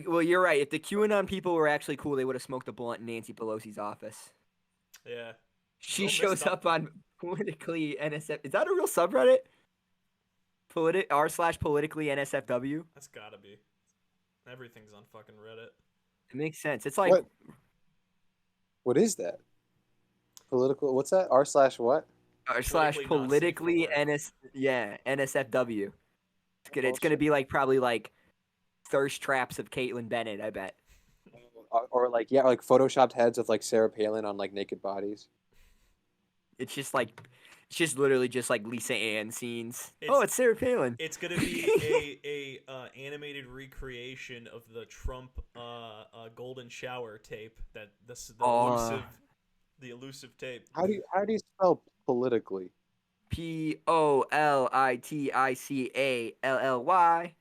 Well, you're right. If the QAnon people were actually cool, they would have smoked a blunt in Nancy Pelosi's office. Yeah. She Real shows messed up on politically NSF. Is that a real subreddit? r/politically NSFW. That's gotta be. Everything's on fucking Reddit. It makes sense. It's like What is that? Political? What's that? R/what? r/politically NSFW. It's gonna be like probably like thirst traps of Caitlyn Bennett. I bet. Or like photoshopped heads of like Sarah Palin on like naked bodies. It's just literally just like Lisa Ann scenes. It's Sarah Palin. It's gonna be a animated recreation of the Trump golden shower tape the elusive tape. How do you spell politically? POLITICALLY.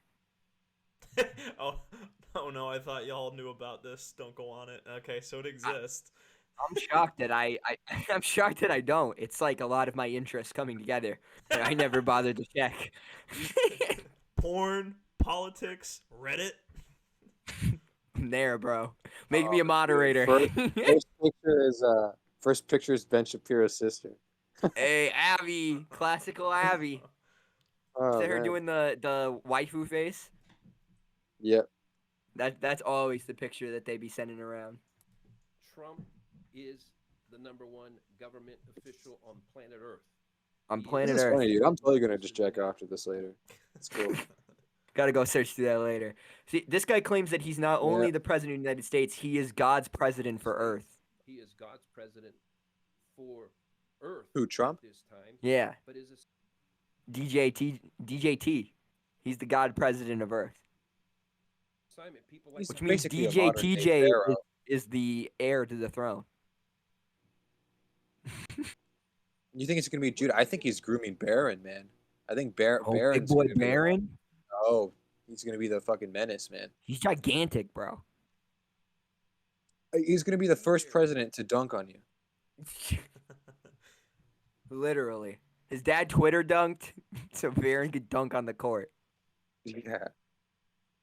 Oh no! I thought y'all knew about this. Don't go on it. Okay, so it exists. I'm shocked that I'm shocked that I don't. It's like a lot of my interests coming together. And I never bothered to check. Porn, politics, Reddit. There, bro. Make me a moderator. First picture is Ben Shapiro's sister. Hey, Abby, classical Abby. Oh, Is that her man. doing the waifu face? Yep. That's always the picture that they be sending around. Trump is the #1 government official on planet Earth. On This planet is Earth. funny, dude. I'm totally gonna just check after this later. It's cool. Gotta go search through that later. See, this guy claims that he's not only the president of the United States, he is God's president for Earth. He is God's president for Earth. Who, Trump? This time. Yeah. But is a DJT. He's the God president of Earth. assignment. People like Which means DJ TJ is the heir to the throne. You think it's gonna be Judah? I think he's grooming Baron, man. I think Oh, big Baron's boy gonna be Baron. oh, he's gonna be the fucking menace, man. He's gigantic, bro. He's gonna be the first president to dunk on you. Literally. His dad Twitter dunked, so Baron could dunk on the court. Yeah.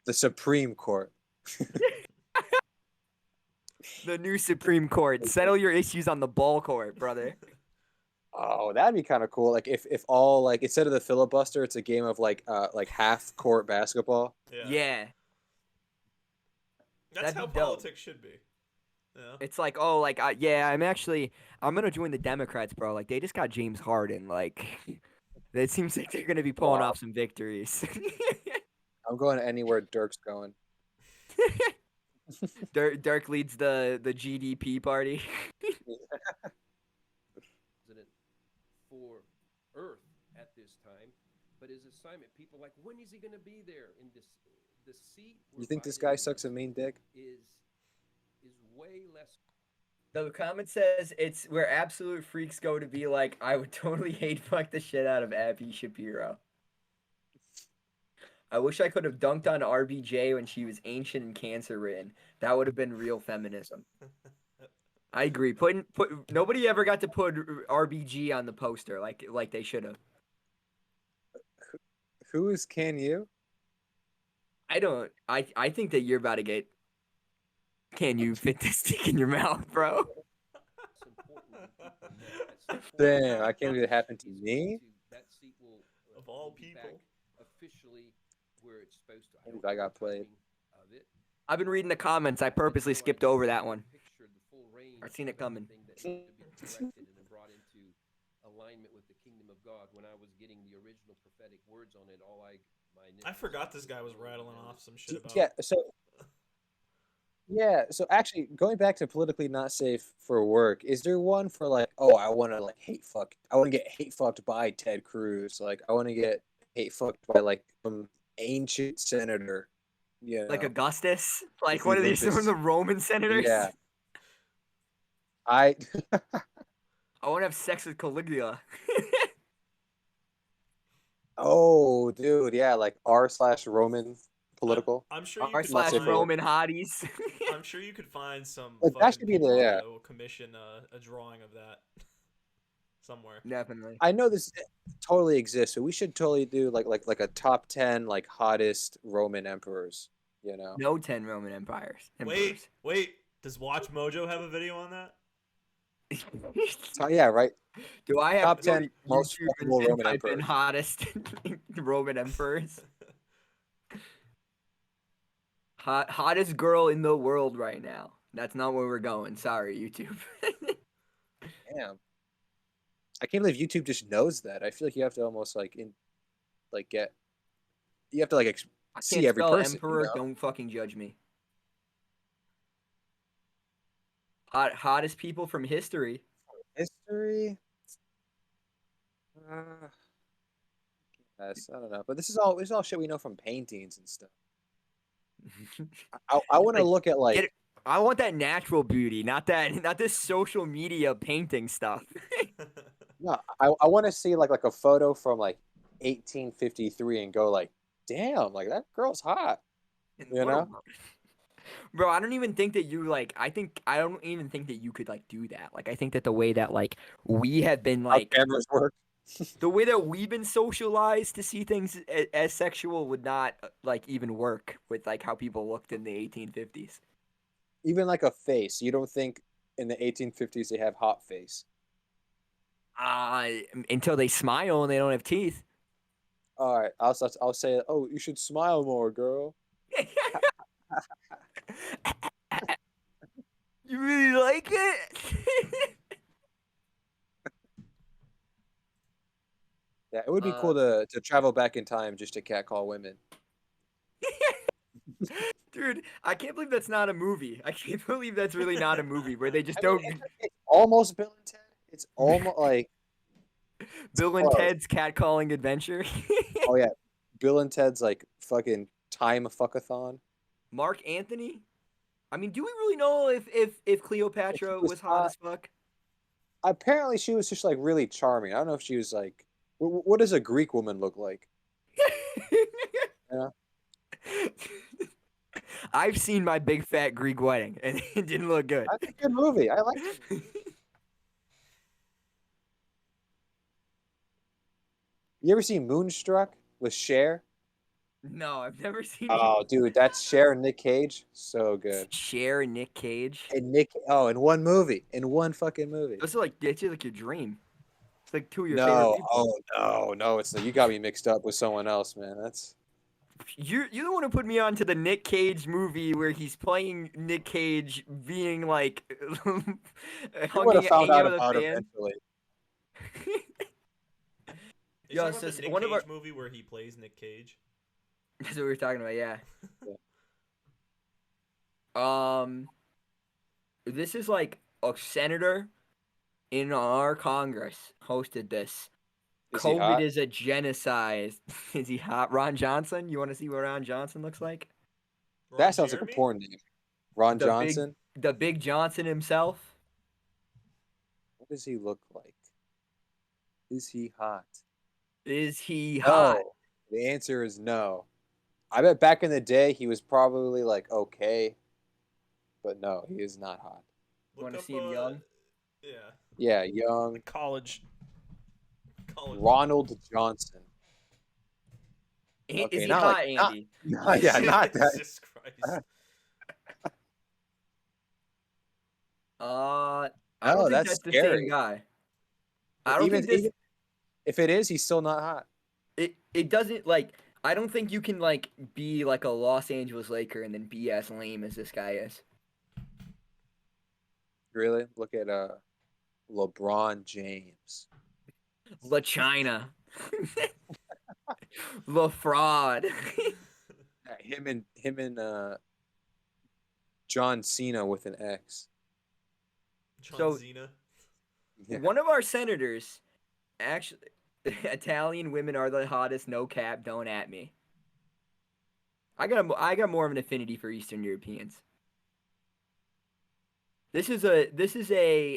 The Supreme Court. The new Supreme Court. Settle your issues on the ball court, brother. Oh, that'd be kind of cool. Like if all like instead of the filibuster, it's a game of like half court basketball. Yeah. That's That'd how be dope. politics should be. Yeah. It's like, oh, like, yeah, I'm gonna join the Democrats, bro. Like, they just got James Harden. Like, it seems like they're gonna be pulling off some victories. I'm going anywhere Dirk's going. Dirk leads the GDP party. President for Earth at this time, but his assignment, people like, when is he going to be there? In this, the seat. You think this guy sucks a mean dick? Is way less. The comment says it's where absolute freaks go to be like, I would totally hate fuck the shit out of Abby Shapiro. I wish I could have dunked on RBJ when she was ancient and cancer ridden. That would have been real feminism. I agree. Nobody ever got to put RBG on the poster like they should have. Who is Can You? I think that you're about to get. Can you fit this stick in your mouth, bro? Damn, I can't believe it happened to me. That seat will, of all people, officially where it's supposed to. I think I got played. I've been reading the comments. I purposely skipped over that one. I've seen it coming. To be corrected and brought into alignment with the kingdom of God. When I was getting the original prophetic words on it, I forgot this guy was rattling off some shit about. So actually, going back to politically not safe for work, is there one for like, oh, I want to get hate fucked by Ted Cruz, like I want to get hate fucked by like some ancient senator, like Augustus, like one of the Roman senators. Yeah. I want to have sex with Caligula. Oh, dude, yeah, like r/Roman political. I'm sure you r/Roman hotties. I'm sure you could find some. Like, that should be that will commission a drawing of that somewhere. Definitely. I know this totally exists, so we should totally do like a top 10 like hottest Roman emperors. No 10 Roman empires. Wait. Does Watch Mojo have a video on that? Yeah, right. Do I have top 10 most fuckable Roman emperors? Hottest Roman emperors. Hottest girl in the world right now. That's not where we're going. Sorry, YouTube. Damn. I can't believe YouTube just knows that. I feel like you have to almost you have to see every person. Emperor, don't fucking judge me. Hottest people from history. History? Yes, I don't know. But this is all shit we know from paintings and stuff. I want to look at I want that natural beauty, not this social media painting stuff. No, I want to see like a photo from 1853 and go damn, that girl's hot. Bro, I don't even think that you I don't even think that you could do that. I think that the way that we have been cameras work. The way that we've been socialized to see things as sexual would not even work with how people looked in the 1850s. Even a face. You don't think in the 1850s they have hot face? Until they smile and they don't have teeth. All right, I'll say, oh, you should smile more, girl. You really like it? Yeah, it would be cool to travel back in time just to catcall women. Dude, I can't believe that's not a movie. I can't believe that's really not a movie where they just don't. It's almost Bill and Ted. It's almost Bill and Ted's catcalling adventure. Oh yeah, Bill and Ted's fucking time fuckathon. Mark Anthony. I mean, do we really know if Cleopatra was hot as fuck? apparently she was just like really charming. I don't know if she was like, what does a Greek woman look like? Yeah. I've seen My Big Fat Greek Wedding, and it didn't look good. That's a good movie. I liked it. You ever seen Moonstruck with Cher? No, I've never seen. Oh, dude, that's Cher and Nick Cage. So good. Cher and Nick Cage. And Nick, in one movie, in one fucking movie. It's like your dream. It's like two of your favorite No, people. no, it's like you got me mixed up with someone else, man. That's You're the one who put me on to the Nick Cage movie where he's playing Nick Cage being like you would hanging have found out with a about it fan. eventually. You talking about the Nick Cage movie where he plays Nick Cage? That's what we were talking about, yeah. This is like a senator in our Congress hosted this. Is he COVID hot? is a genocide. Is he hot? Ron Johnson? You want to see what Ron Johnson looks like? That sounds like a porn name. Ron The Johnson. The Big Johnson himself. What does he look like? Is he hot? Is he hot? No. The answer is no. I bet back in the day he was probably like okay, but no, he is not hot. Want to see him young? Yeah. Yeah, young. College. Ronald Johnson. Is he not hot, like- Andy? Yeah, not that. Jesus Christ. I No, don't think that's that's the scary. same guy. I don't even, think this. even if it is, he's still not hot. It doesn't like. I don't think you can like be like a Los Angeles Laker and then be as lame as this guy is. Really? Look at LeBron James. La China. La Fraud. Him and John Cena with an X. John Cena. Yeah. One of our senators, actually, Italian women are the hottest. No cap. Don't at me. I got more of an affinity for Eastern Europeans. This is a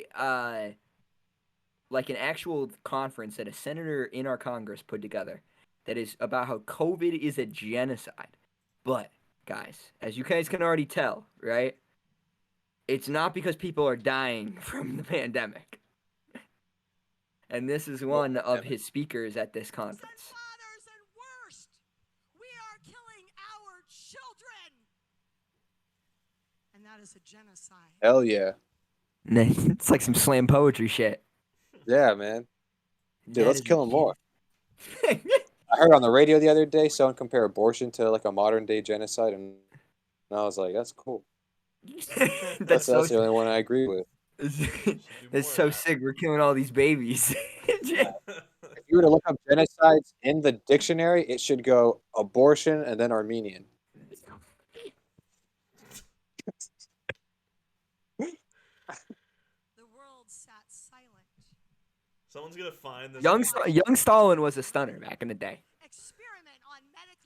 like an actual conference that a senator in our Congress put together that is about how COVID is a genocide. But guys, as you guys can already tell, right? It's not because people are dying from the pandemic. And this is one of his speakers at this conference. We are killing our children. And that is a genocide. Hell yeah. It's like some slam poetry shit. Yeah, man. Dude, That let's is kill him more. I heard on the radio the other day someone compare abortion to like a modern day genocide, and I was like, that's cool. That's the only one I agree with. It's so sick. We're killing all these babies. If you were to look up genocides in the dictionary, it should go abortion and then Armenian. The world sat silent. Someone's gonna find this. Young Stalin was a stunner back in the day.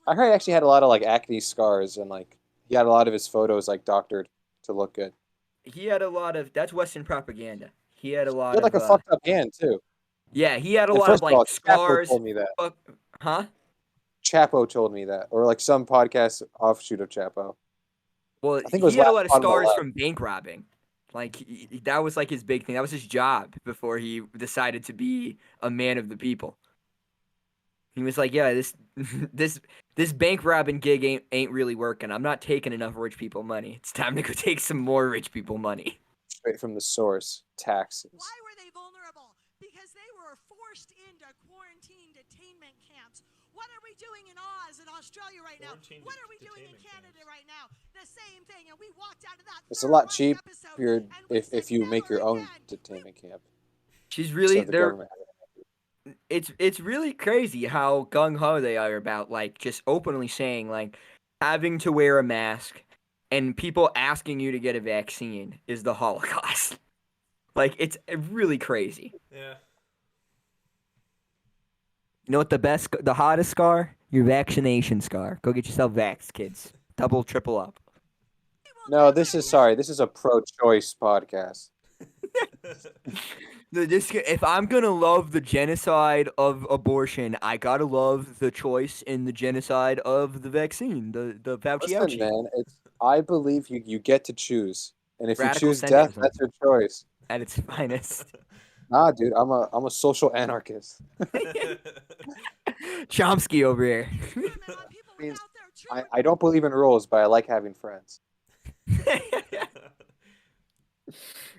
I heard he actually had a lot of like acne scars, and like he had a lot of his photos like doctored to look good. He had a lot of. That's Western propaganda. He had a lot He had like of. a fucked up hand too. Yeah, he had a And lot first of of all, like scars. Chapo told me that. Huh? Chapo told me that, or like some podcast offshoot of Chapo. Well, I think it was he had a last lot of pod on the scars left. from bank robbing. Like that was like his big thing. That was his job before he decided to be a man of the people. He was like, "Yeah, this bank robbing gig ain't really working. I'm not taking enough rich people money. It's time to go take some more rich people money." Straight from the source, taxes. Why were they vulnerable? Because they were forced into quarantine detainment camps. What are we doing in Oz in Australia right now? What are we doing in Canada right now? The same thing. And we walked out of that. It's a lot cheaper if you make your own detainment camp. She's really instead of the they're. government. It's really crazy how gung ho they are about like just openly saying like having to wear a mask and people asking you to get a vaccine is the Holocaust. Like it's really crazy. Yeah. You know what the hottest scar? Your vaccination scar. Go get yourself vaxxed, kids. Double, triple up. No, this is a pro-choice podcast. If I'm gonna love the genocide of abortion, I gotta love the choice in the genocide of the vaccine, the Fauci Listen, ouchie. man, I believe you get to choose, and if you Radical choose death, centrism that's your choice. at its finest. Nah, dude, I'm a social anarchist. Chomsky over here. Means I don't believe in rules, but I like having friends.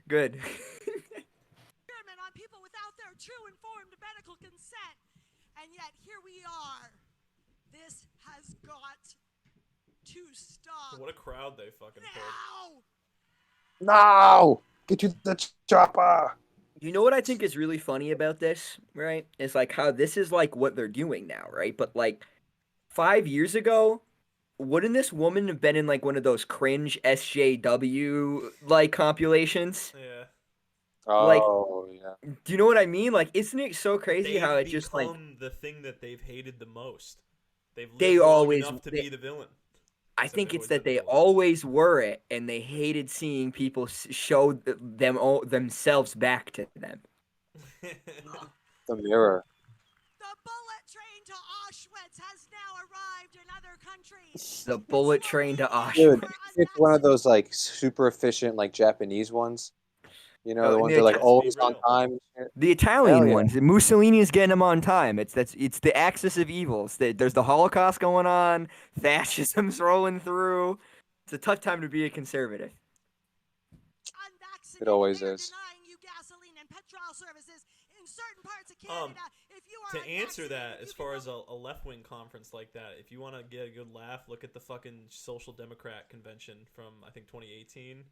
Good. Experiment on people without their true informed medical consent. And yet here we are. This has got to stop. What a crowd they fucking pulled. No! Get to the chopper! You know what I think is really funny about this, right? Is like how this is like what they're doing now, right? But like 5 years ago, wouldn't this woman have been in like one of those cringe SJW like compilations? Yeah. Like, Oh, yeah. do you know what I mean? Like, isn't it so crazy They've how it become just like the thing that they've hated the most. They've lived they long always enough to be the villain. I think it's that they always were it, and they hated seeing people show themselves back to them. The mirror. The bullet train to Auschwitz has now arrived in other countries. The bullet train to Auschwitz. Dude, it's one of those like super efficient like Japanese ones. You know, the ones that are like always on time. The Italian Hell yeah. ones. Mussolini is getting them on time. It's the axis of evils. There's the Holocaust going on. Fascism's rolling through. It's a tough time to be a conservative. It always is. To answer that, as far as a left-wing conference like that, if you want to get a good laugh, look at the fucking Social Democrat convention from, I think, 2018.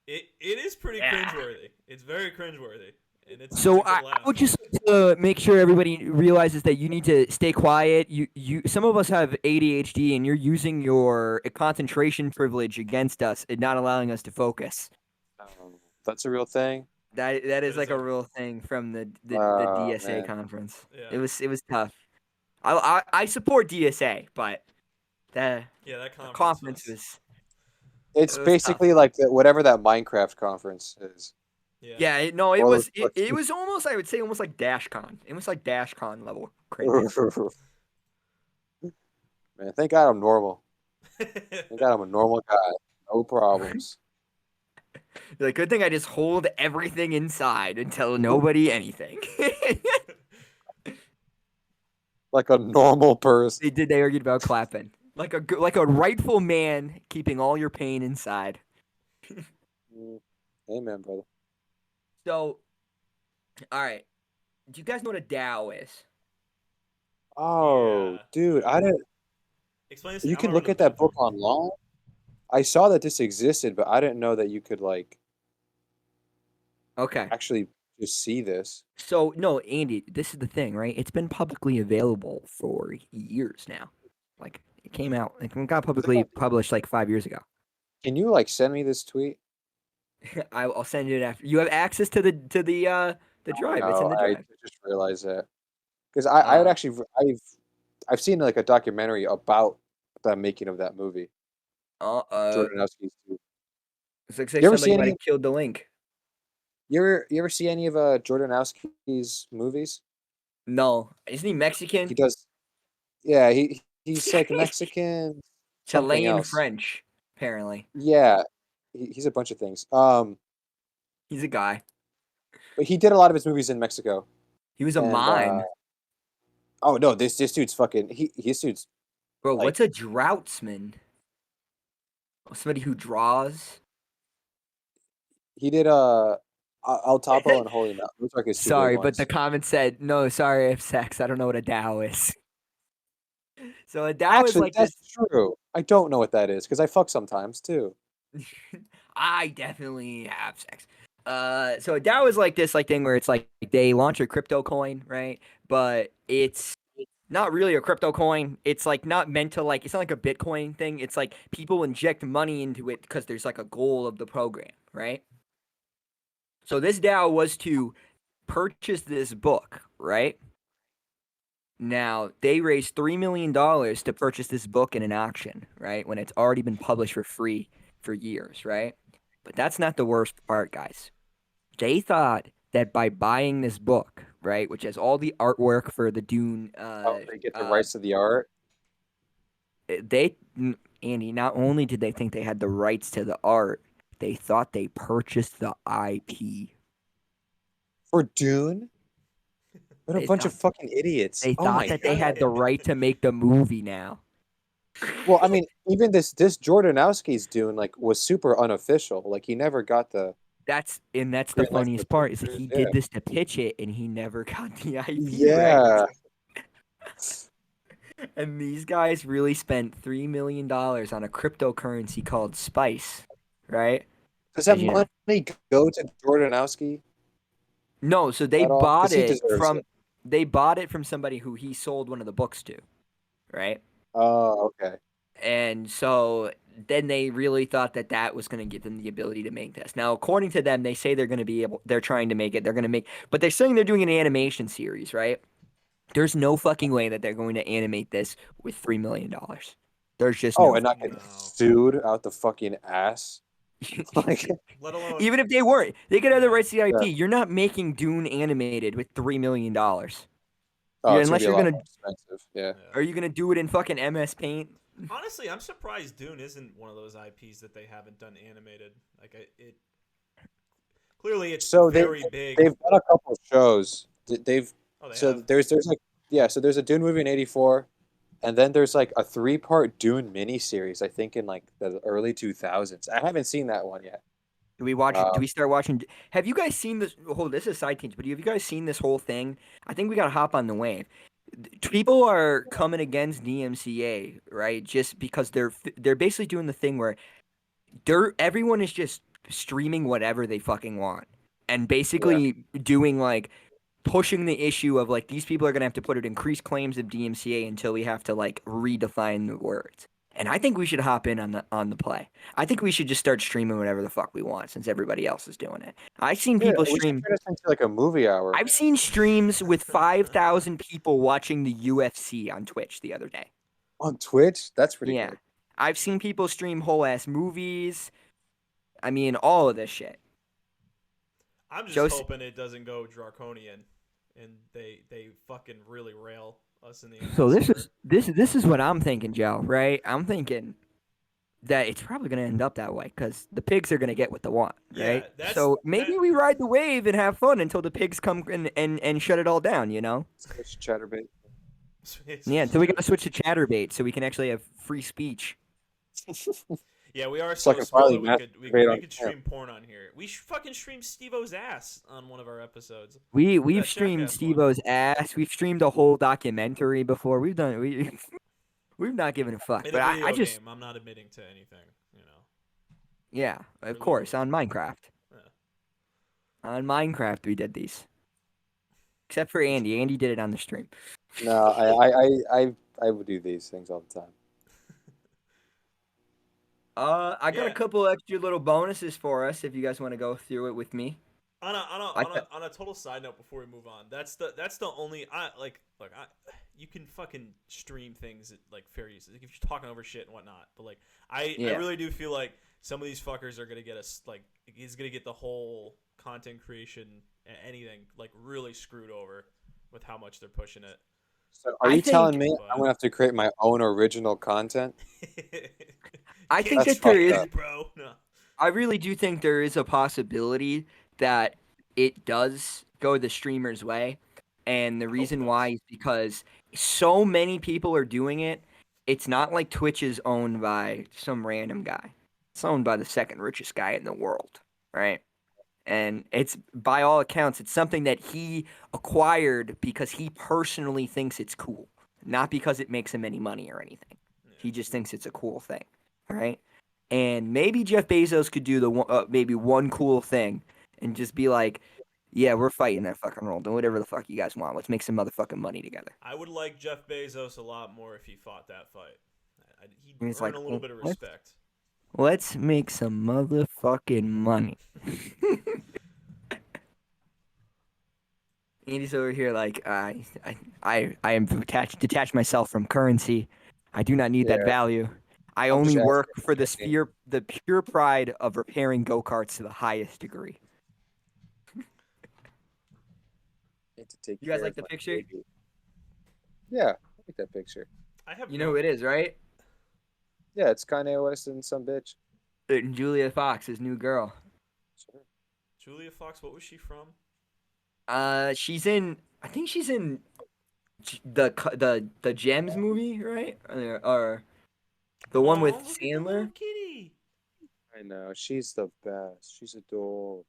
It is pretty cringeworthy. It's very cringeworthy. And it's So a good I laugh. would just like to make sure everybody realizes that you need to stay quiet. Some of us have ADHD, and you're using your concentration privilege against us and not allowing us to focus. That's a real thing. That is like a real thing from the Oh, DSA man. conference. Yeah. It was tough. I support DSA, but the that conference was. It's It was basically like whatever that Minecraft conference is. Yeah, it was almost, I would say, almost like DashCon. It was like DashCon level craziness. Man, thank God I'm normal. Thank God I'm a normal guy. No problems. Like, good thing I just hold everything inside and tell nobody anything. Like a normal person. They argued about clapping. Like a rightful man keeping all your pain inside. Amen, brother. So, all right. Do you guys know what a DAO is? Oh, dude, I didn't. Explain this. You can look at that book online. I saw that this existed, but I didn't know that you could like. Okay. Actually, just see this. So, no, Andy, this is the thing, right? It's been publicly available for years now. Like, it came out, like, it got publicly published like 5 years ago. Can you like send me this tweet? I'll send you it after. You have access to the drive. It's in the I drive. just realized that because I would actually I've seen like a documentary about the making of that movie. Jordanowski's too. It's like say You ever see somebody might any? have killed the link. You ever see any of Jordanowski's movies? No, isn't he Mexican? He does. Yeah, he's like Mexican. Something Chilean else. French, apparently. Yeah, he's a bunch of things. He's a guy. But he did a lot of his movies in Mexico. He was a mime. Oh no, this dude's fucking. His dude's. Bro, like, what's a droughtsman? Somebody who draws. He did El Topo and Holy Mountain. Those are like his two big Sorry, but ones. the comment said, "No, sorry, I have sex. I don't know what a DAO is." So a DAO Actually, is like that's this. true. I don't know what that is because I fuck sometimes too. I definitely have sex. So a DAO is like this thing where it's like they launch a crypto coin, right? But it's not really a crypto coin. It's like not meant to it's not like a Bitcoin thing. It's like people inject money into it because there's like a goal of the program, right? So this DAO was to purchase this book, right? Now, they raised $3 million to purchase this book in an auction, right? When it's already been published for free for years, right? But that's not the worst part, guys. They thought that by buying this book, right, which has all the artwork for the Dune, They get the rights to the art. Andy, not only did they think they had the rights to the art, they thought they purchased the IP. For Dune? What a They bunch of thought- fucking idiots. They Oh thought my that they had the God. right to make the movie now. Well, I mean, even this Jordanowski's Dune was super unofficial. Like he never got the That's the green light from funniest the part is that producers. he did this to pitch it and he never got the IP right. Yeah. And these guys really spent $3 million on a cryptocurrency called Spice, right? Does that And, you know- money go to Jordanowski? No, so they At all? 'Cause bought he it deserves from it. they bought it from somebody who he sold one of the books to, right? Oh, okay. And so then they really thought that that was going to give them the ability to make this. Now, according to them, they say they're trying to make it. They're going to make, but they're saying they're doing an animation series, right? There's no fucking way that they're going to animate this with $3 million. There's just Oh, no. and not get sued out the fucking ass. Like, Let alone Even if they weren't, they could have the rights to the IP. Yeah. You're not making Dune animated with $3 million. oh, it's gonna be a lot more expensive. Yeah. Are you gonna do it in fucking MS Paint? Honestly, I'm surprised Dune isn't one of those IPs that they haven't done animated. Like it clearly it's So very big. They've done a couple of shows. They've they so have? there's like so there's a Dune movie in '84, and then there's like a 3-part Dune miniseries. I think in like the early 2000s. I haven't seen that one yet. Do we watch? Do we start watching? Have you guys seen this? Oh, this is a side tangent, but have you guys seen this whole thing? I think we gotta hop on the wave. People are coming against DMCA, right? Just because they're basically doing the thing where everyone is just streaming whatever they fucking want, and basically doing like pushing the issue of like these people are gonna have to put it increased claims of DMCA until we have to like redefine the words. And I think we should hop in on the play. I think we should just start streaming whatever the fuck we want since everybody else is doing it. I've seen people we should stream. turn this into like a movie hour. I've seen streams with 5,000 people watching the UFC on Twitch the other day. On Twitch? That's pretty Yeah. good. I've seen people stream whole ass movies. I mean, all of this shit. I'm just hoping it doesn't go draconian and they fucking really rail us in the So this is what I'm thinking, Joe, right? I'm thinking that it's probably going to end up that way because the pigs are going to get what they want, right? So maybe we ride the wave and have fun until the pigs come and shut it all down, you know? Switch Chatterbait. Yeah, until we got to switch to Chatterbait so we can actually have free speech. Yeah, we are So so I can small finally that we masturbate on could stream porn on here. We fucking streamed Steve-O's ass on one of our episodes. We've That streamed Jackass Steve-O's ass. We've streamed a whole documentary before. We've not given a fuck. In But a video I just game, I'm not admitting to anything, you know. yeah, of course on Minecraft. On Minecraft we did these. Except for Andy. Andy did it on the stream. No, I would do these things all the time. I got a couple extra little bonuses for us if you guys want to go through it with me. On a total side note before we move on, that's the only you can fucking stream things at like fair use if you're talking over shit and whatnot. But like I really do feel like some of these fuckers are gonna get us like he's gonna get the whole content creation anything like really screwed over with how much they're pushing it. So are you telling me I'm gonna have to create my own original content? I think That's that there fucked is, up. bro. No. I really do think there is a possibility that it does go the streamer's way. And the reason why is because so many people are doing it. It's not like Twitch is owned by some random guy. It's owned by the second richest guy in the world, right? And it's, by all accounts, it's something that he acquired because he personally thinks it's cool, not because it makes him any money or anything. He just thinks it's a cool thing, right? And maybe Jeff Bezos could do the maybe one cool thing and just be like, yeah, we're fighting that fucking role. Do whatever the fuck you guys want. Let's make some motherfucking money together. I would like Jeff Bezos a lot more if he fought that fight. He'd And it's earn like, a little bit of respect. Let's make some motherfucking money. Andy's over here like, I am detached myself from currency. I do not need that value. I I'm only just work asking for the pure pride of repairing go-karts to the highest degree. to take You guys care like of the my picture? baby. Yeah, I like that picture. I have You know who it is, right? Yeah, it's Kanye West and some bitch. Julia Fox, his new girl. Sure. Julia Fox, what was she from? She's in. I think she's in the Gems movie, right? Or the one with Aw, look at the little Sandler. kitty. I know. She's the best. She's adorable.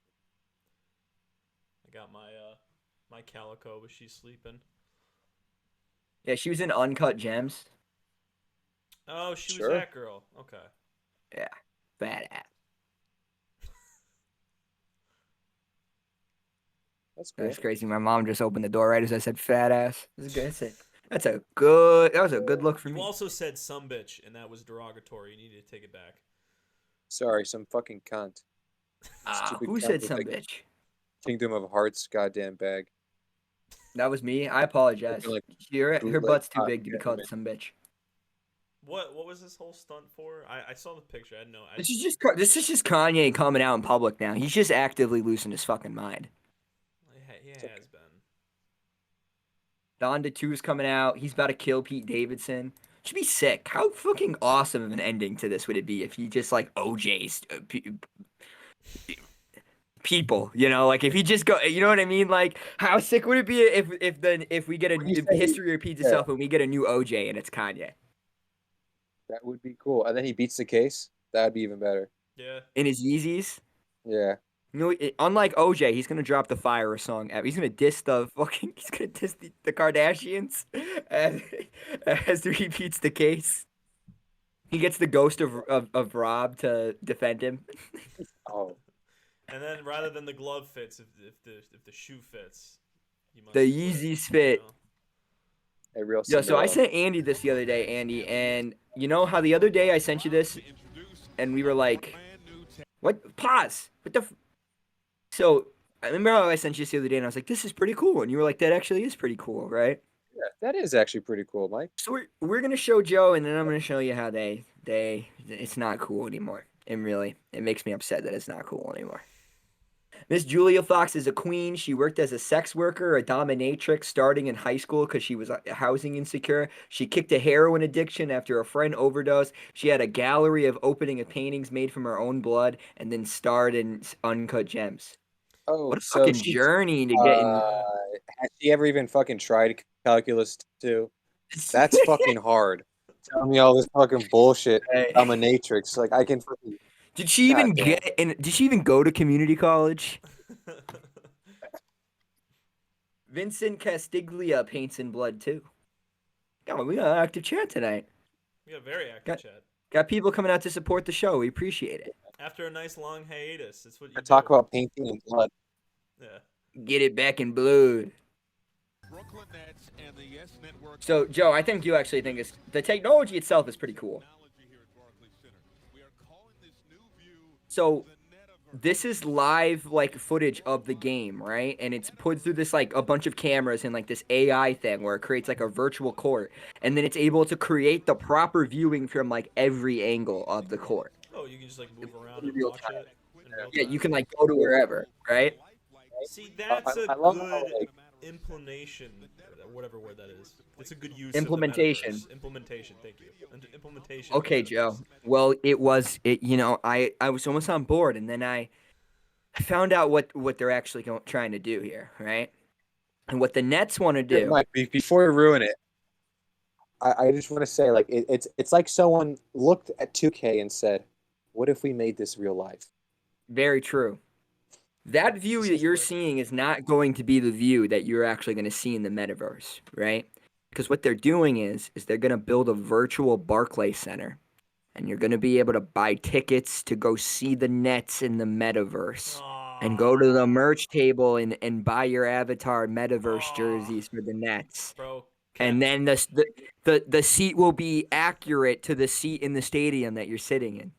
I got my calico, but she's sleeping. Yeah, she was in Uncut Gems. Oh, she was Sure. that girl. Okay. Yeah, badass. That's cool. That's crazy. My mom just opened the door right as I said "fat ass." That's a good. That was a good look for You me. also said some bitch, and that was derogatory. You need to take it back. Sorry, some fucking cunt. Stupid Who cunt said with some the bitch? Kingdom of Hearts goddamn bag. That was me. I apologize. Like Her bootleg butt's too hot big to be called women. some bitch. What was this whole stunt for? I saw the picture. I didn't know. This is just Kanye coming out in public now. He's just actively losing his fucking mind. He has been. Donda 2's coming out. He's about to kill Pete Davidson. Should be sick. How fucking awesome of an ending to this would it be if he just like OJ's people, you know, like if he just go, you know what I mean? Like how sick would it be if we get if history repeats itself and we get a new OJ and it's Kanye That would be cool. And then he beats the case. That'd be even better. Yeah. in his Yeezys? Yeah. You know, unlike OJ, he's gonna drop the fire song. He's gonna diss the Kardashians as he beats the case. He gets the ghost of Rob to defend him. Oh. And then rather than the glove fits, if the shoe fits, you must The quit, Yeezys fit. A real Yo, so I Cinderella. sent Andy this the other day, Andy, and you know how the other day I sent you this, and we were like, "What? Pause! What the?" So I remember how I sent you this the other day, and I was like, "This is pretty cool," and you were like, "That actually is pretty cool, right?" Yeah, that is actually pretty cool, Mike. So we're gonna show Joe, and then I'm gonna show you how it's not cool anymore. And really, it makes me upset that it's not cool anymore. Miss Julia Fox is a queen. She worked as a sex worker, a dominatrix, starting in high school because she was housing insecure. She kicked a heroin addiction after a friend overdosed. She had a gallery of opening of paintings made from her own blood, and then starred in Uncut Gems. Oh, What a so fucking she, journey to get in. has she ever even fucking tried calculus too? That's fucking hard. Tell me all this fucking bullshit. I'm a matrix. Like I can fucking. Did she even get in? Did she even go to community college? Vincent Castiglia paints in blood too. Oh, we got an active chat tonight. We got a very active chat. Got people coming out to support the show. We appreciate it. After a nice long hiatus, that's what you Talk do. about painting in blood. Yeah. Get it back in blood. So, Joe, I think you actually think the technology itself is pretty cool. So, this is live like footage of the game, right? And it's put through this like a bunch of cameras and like this AI thing where it creates like a virtual court, and then it's able to create the proper viewing from like every angle of the court. Oh, you can just like move around and watch it in real time. Yeah, you can like go to wherever, right? See, that's a I love good how, like, implementation, whatever word that is. It's a good use. Implementation. Of the metaverse. Implementation. Thank you. Implementation. Okay, Joe. Well, it. You know, I was almost on board, and then I found out what they're actually trying to do here, right? And what the Nets want to do. Mike, before you ruin it, I just want to say, like, it's like someone looked at 2K and said, "What if we made this real life?" Very true. That view that you're seeing is not going to be the view that you're actually going to see in the metaverse, right? Because what they're doing is they're going to build a virtual Barclays Center, and you're going to be able to buy tickets to go see the Nets in the metaverse, and go to the merch table and buy your avatar metaverse jerseys for the Nets. Bro. And then the seat will be accurate to the seat in the stadium that you're sitting in.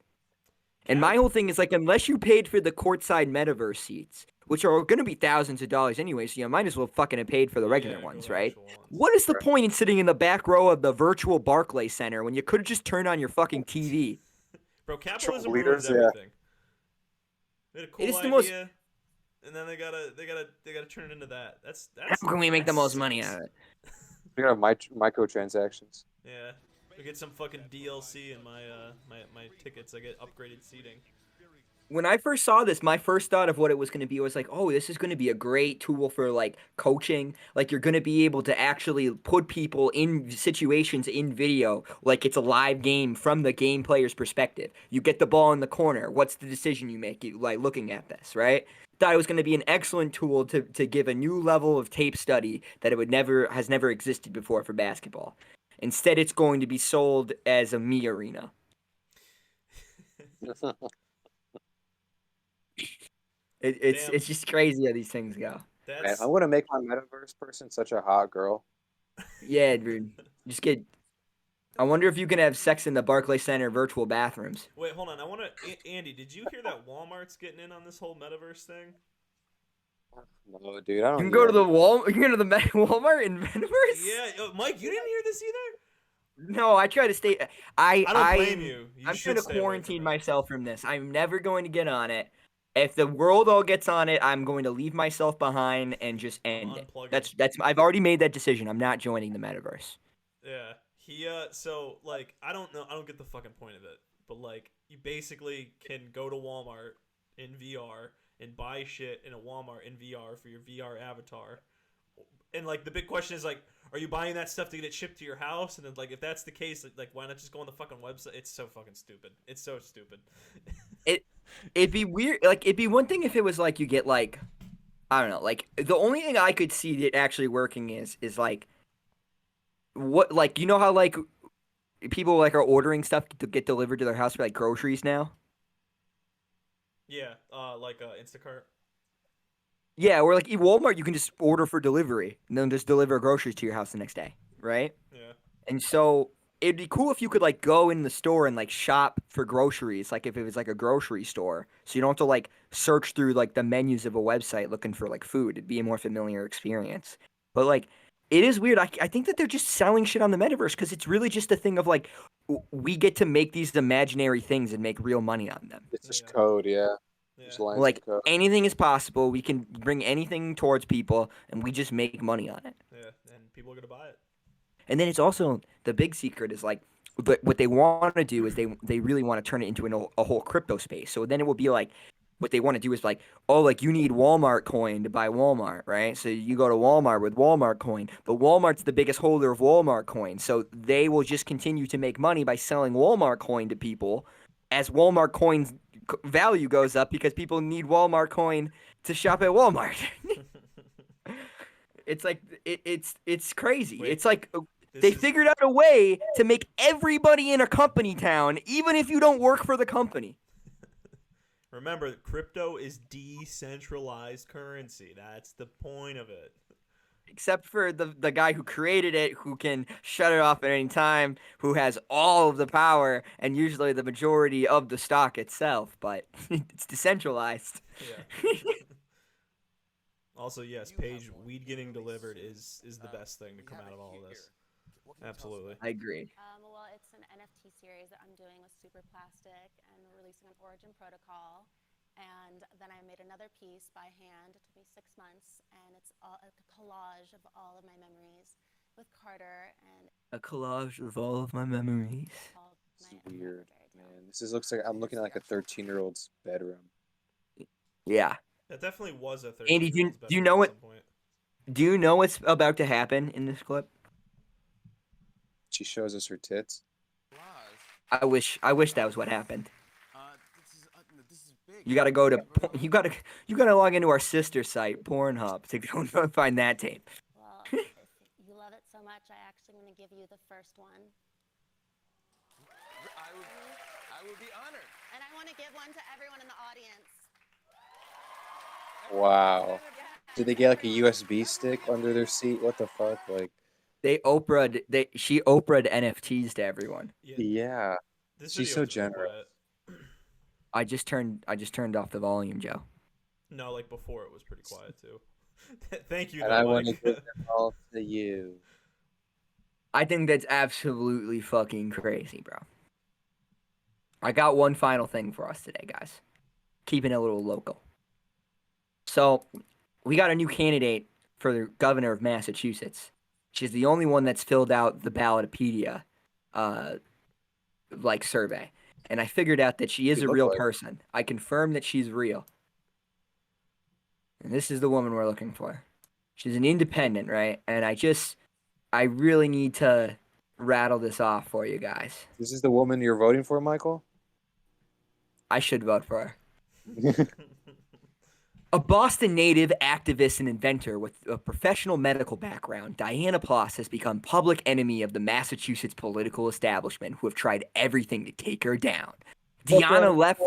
And my whole thing is like, unless you paid for the courtside metaverse seats, which are going to be thousands of dollars anyway, so you might as well fucking have paid for the regular ones, right? What is the point in sitting in the back row of the virtual Barclays Center when you could have just turned on your fucking TV? Bro, capitalism Leaders, ruins everything. They had a cool It's the idea. and then they gotta turn it into that. That's How can we make the that most money sucks. out of it? We got microtransactions. Yeah, I get some fucking DLC in my tickets. I get upgraded seating. When I first saw this, my first thought of what it was going to be was like, oh, this is going to be a great tool for like coaching. Like you're going to be able to actually put people in situations in video, like it's a live game from the game player's perspective. You get the ball in the corner. What's the decision you make? You like looking at this, right? Thought it was going to be an excellent tool to give a new level of tape study that has never existed before for basketball. Instead, it's going to be sold as a me arena. It's just crazy how these things go. Man, I want to make my metaverse person such a hot girl. Yeah, dude. Just get. I wonder if you can have sex in the Barclays Center virtual bathrooms. Wait, hold on. I want to. Andy, did you hear that Walmart's getting in on this whole metaverse thing? No, dude, I don't. You can go to the You can go to the Walmart in metaverse. Yeah, Mike, you didn't hear this either. No, I try to stay. I don't blame you. I'm trying to quarantine myself from this. I'm never going to get on it. If the world all gets on it, I'm going to leave myself behind and just end it. That's. I've already made that decision. I'm not joining the metaverse. Yeah, so like I don't know. I don't get the fucking point of it. But like you basically can go to Walmart in VR and buy shit in a Walmart in VR for your VR avatar. And like the big question is like, are you buying that stuff to get it shipped to your house? And then like if that's the case, like why not just go on the fucking website? It's so fucking stupid. It's so stupid. It'd be weird. Like it'd be one thing if it was like you get like, I don't know. Like the only thing I could see it actually working is like, what like you know how like people like are ordering stuff to get delivered to their house for like groceries now. Yeah, like Instacart. Yeah, or like Walmart, you can just order for delivery and then just deliver groceries to your house the next day, right? Yeah. And so it'd be cool if you could like go in the store and like shop for groceries, like if it was like a grocery store, so you don't have to like search through like the menus of a website looking for like food. It'd be a more familiar experience. But like, it is weird. I think that they're just selling shit on the metaverse because it's really just a thing of like we get to make these imaginary things and make real money on them. It's just code, yeah. Like anything is possible. We can bring anything towards people, and we just make money on it. Yeah, and people are gonna buy it. And then it's also the big secret is like, but what they want to do is they really want to turn it into a whole crypto space. So then it will be like, what they want to do is like, oh, like you need Walmart coin to buy Walmart, right? So you go to Walmart with Walmart coin, but Walmart's the biggest holder of Walmart coin, so they will just continue to make money by selling Walmart coin to people, as Walmart coin's value goes up because people need Walmart coin to shop at Walmart. It's like it's crazy. Wait, it's like they figured out a way to make everybody in a company town, even if you don't work for the company. Remember, crypto is decentralized currency. That's the point of it. Except for the guy who created it, who can shut it off at any time, who has all of the power and usually the majority of the stock itself, but it's decentralized. Yeah. Also, yes, Paige, weed getting delivered is the best thing to come out of all of this. Absolutely. I agree. Well, it's an NFT series that I'm doing with Super Plastic, and we're releasing an Origin Protocol. And then I made another piece by hand. It took me 6 months, and it's a collage of all of my memories with Carter. And a collage of all of my memories. It's weird, man. Looks like I'm looking at like a 13-year-old's bedroom. Yeah. That definitely was a 13-year-old's Andy, bedroom. do you know what? Do you know what's about to happen in this clip? She shows us her tits. I wish that was what happened. You gotta go to you gotta log into our sister site, Pornhub, to go find that tape. Well, if you love it so much, I actually want to give you the first one. I would be honored. And I want to give one to everyone in the audience. Wow. Did they get like a USB stick under their seat? What the fuck? Like she Oprah'd NFTs to everyone. Yeah. She's so generous. I just turned off the volume, Joe. No, like before it was pretty quiet too. Thank you. And I want to give them all to you. I think that's absolutely fucking crazy, bro. I got one final thing for us today, guys. Keeping it a little local. So, we got a new candidate for the governor of Massachusetts. She's the only one that's filled out the Ballotopedia, survey. And I figured out that she is You a look real like her. person. I confirmed that she's real. And this is the woman we're looking for. She's an independent, right? And I really need to rattle this off for you guys. This is the woman you're voting for, Michael? I should vote for her. A Boston native, activist, and inventor with a professional medical background, Diana Ploss has become public enemy of the Massachusetts political establishment, who have tried everything to take her down. Diana left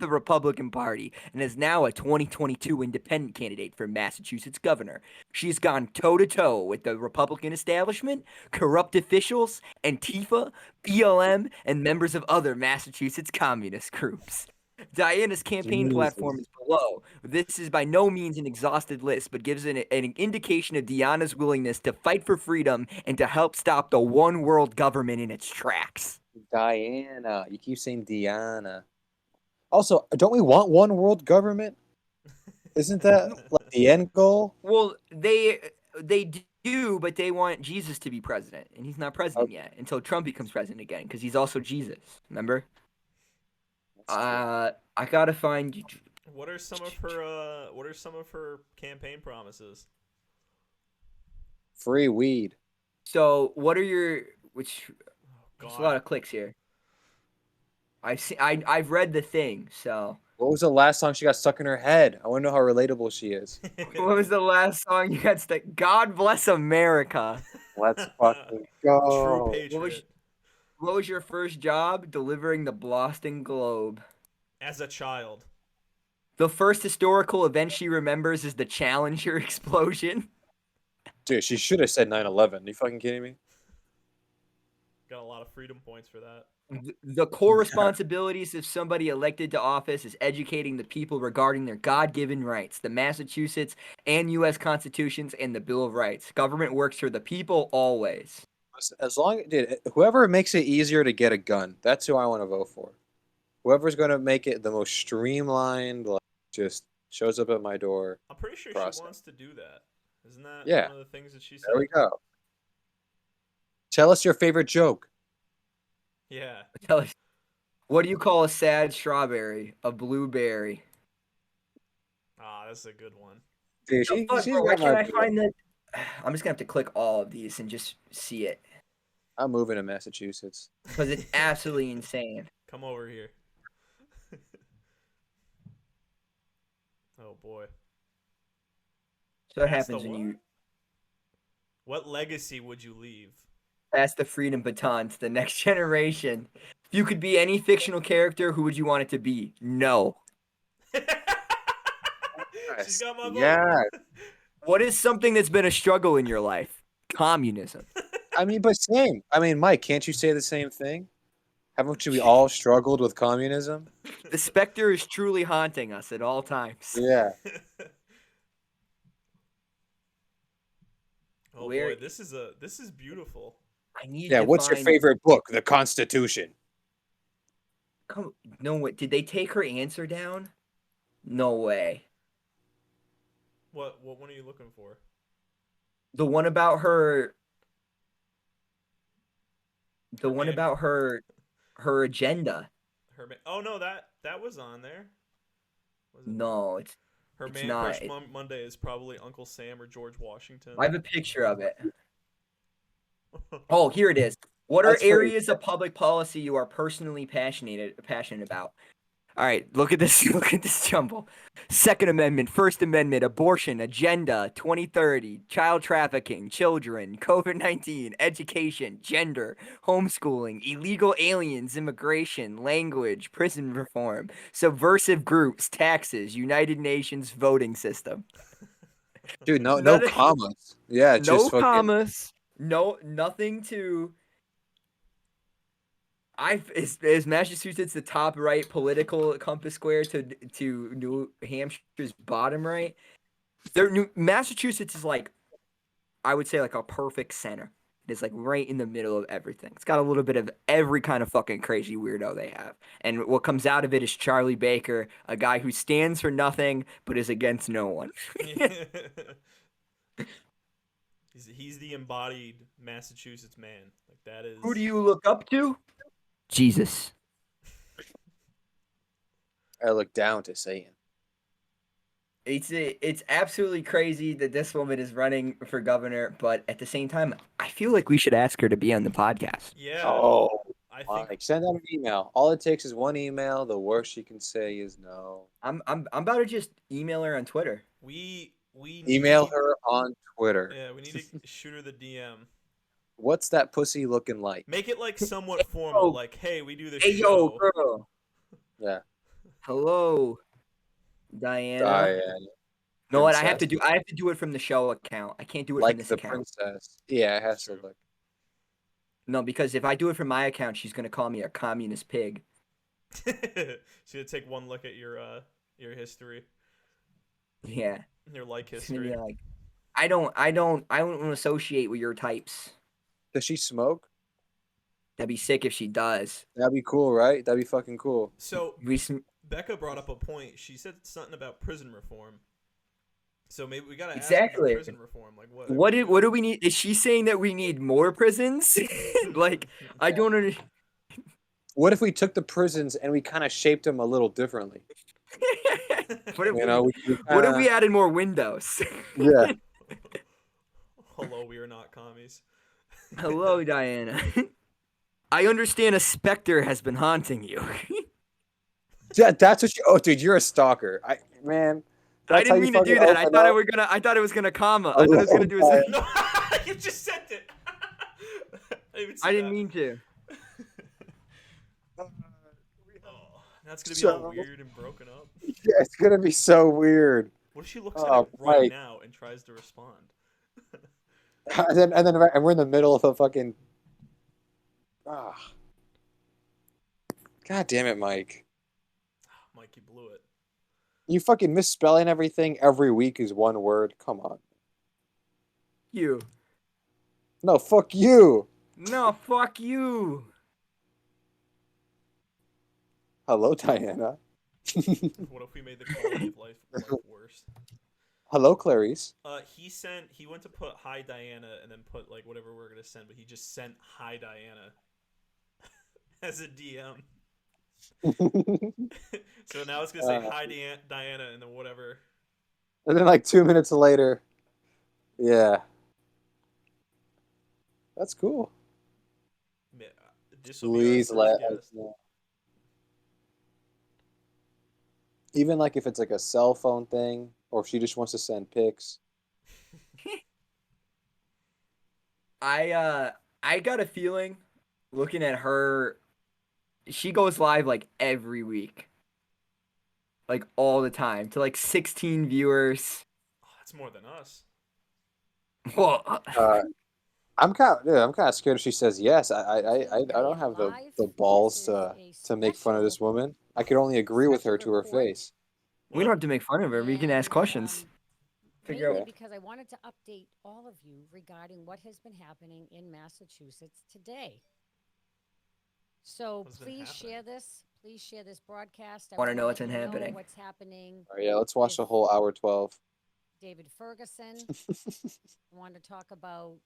the Republican Party and is now a 2022 independent candidate for Massachusetts governor. She's gone toe-to-toe with the Republican establishment, corrupt officials, Antifa, BLM, and members of other Massachusetts communist groups. Diana's campaign platform is below. This is by no means an exhausted list, but gives an indication of Diana's willingness to fight for freedom and to help stop the one world government in its tracks. Diana. You keep saying Diana. Also, don't we want one world government? Isn't that like the end goal? Well, they do, but they want Jesus to be president, and he's not president yet until Trump becomes president again, because he's also Jesus. Remember? I gotta find you. What are some of her campaign promises? Free weed. So, what are your there's a lot of clicks here. I've read the thing, so. What was the last song she got stuck in her head? I want to know how relatable she is. What was the last song you got stuck? God bless America. Let's fucking go. True patriot. What was your first job? Delivering the Boston Globe. As a child. The first historical event she remembers is the Challenger explosion. Dude, she should have said 9/11. Are you fucking kidding me? Got a lot of freedom points for that. The core responsibilities of somebody elected to office is educating the people regarding their God-given rights, the Massachusetts and U.S. constitutions, and the Bill of Rights. Government works for the people always. As long, dude, whoever makes it easier to get a gun, that's who I want to vote for. Whoever's going to make it the most streamlined, like, just shows up at my door. I'm pretty sure process. she wants to do that. Isn't that Yeah. one of the things that she said? There we go. Tell us your favorite joke. Yeah. Tell us, what do you call a sad strawberry? A blueberry. Ah, that's a good one. Dude, Why can't I find that? I'm just gonna have to click all of these and just see it. I'm moving to Massachusetts. Because it's absolutely insane. Come over here. Oh boy. So what That's happens the when what? you What legacy would you leave? pass the freedom baton to the next generation? If you could be any fictional character, who would you want it to be? No. She's got my vote. Yeah. What is something that's been a struggle in your life? Communism. I mean, but same. I mean, Mike, can't you say the same thing? Haven't we all struggled with communism? The specter is truly haunting us at all times. Yeah. Oh boy, this is beautiful. I need Yeah, to what's your find- favorite book? The Constitution. No, what? Did they take her answer down? No way. What one are you looking for? The one about her. The one about her agenda. Oh no, that was on there. No, it's Her it's man not. crush Monday is probably Uncle Sam or George Washington. I have a picture of it. Oh, here it is. What are That's pretty- areas of public policy you are personally passionate about? All right, look at this. Look at this jumble. Second Amendment, First Amendment, abortion, agenda, 2030, child trafficking, children, COVID-19, education, gender, homeschooling, illegal aliens, immigration, language, prison reform, subversive groups, taxes, United Nations voting system. Dude, no None of- commas. Yeah, no just fucking. commas. No, nothing to. Is Massachusetts the top right political compass square to New Hampshire's bottom right? Massachusetts is like, I would say, like a perfect center. It is like right in the middle of everything. It's got a little bit of every kind of fucking crazy weirdo they have. And what comes out of it is Charlie Baker, a guy who stands for nothing but is against no one. He's the embodied Massachusetts man. Like that is. Who do you look up to? Jesus. I look down to Satan. It's absolutely crazy that this woman is running for governor, but at the same time, I feel like we should ask her to be on the podcast. Yeah. Oh, I think send out an email. All it takes is one email. The worst she can say is no. I'm about to just email her on Twitter. We Email need, her on Twitter. Yeah, we need to shoot her the DM. What's that pussy looking like? Make it like somewhat formal, like, hey, we do this Hey, show. yo, girl. Yeah. Hello, Diana. Diana. No, what I have to do it from the show account. I can't do it like from this the account. princess. Yeah, it has to look. No, because if I do it from my account, she's gonna call me a communist pig. She's gonna take one look at your history. Yeah. Your like She's gonna history. be like, I don't want to associate with your types. Does she smoke? That'd be sick if she does. That'd be cool, right? That'd be fucking cool. So Becca brought up a point. She said something about prison reform. So maybe we gotta ask about prison reform. Like What do we need? Is she saying that we need more prisons? Like, I don't understand. What if we took the prisons and we kind of shaped them a little differently? What if, what if we added more windows? Yeah. Hello, we are not commies. Hello, Diana. I understand a specter has been haunting you. That's what you. Oh, dude, you're a stalker. Man. I didn't mean to do that. I thought it was gonna comma. I thought it was gonna do a. No, you just sent it. I didn't mean to. That's gonna be all weird and broken up. Yeah, it's gonna be so weird. What if she looks at it right now and tries to respond? and we're in the middle of a fucking. God damn it, Mike. Mike, you blew it. You fucking misspelling everything every week is one word. Come on. You. No, fuck you. No, fuck you. Hello, Diana. What if we made the quality of life worse? Hello, Clarice. He went to put hi Diana and then put like whatever we're gonna send, but he just sent hi Diana as a DM. So now it's gonna say hi Diana and then whatever. And then like 2 minutes later, yeah. That's cool. Please let us know. Even like if it's like a cell phone thing, or if she just wants to send pics. I got a feeling, looking at her, she goes live like every week, like all the time, to like 16 viewers. Oh, that's more than us. Well, I'm kind of scared if she says yes. I don't have the balls to make fun of this woman. I could only agree with her to her face. We don't have to make fun of her. We can ask questions. Mainly because I wanted to update all of you regarding what has been happening in Massachusetts today. So please share this. Please share this broadcast. I want to know what's happening. What's happening? All right, yeah, let's watch the whole hour 12. David Ferguson. I want to talk about.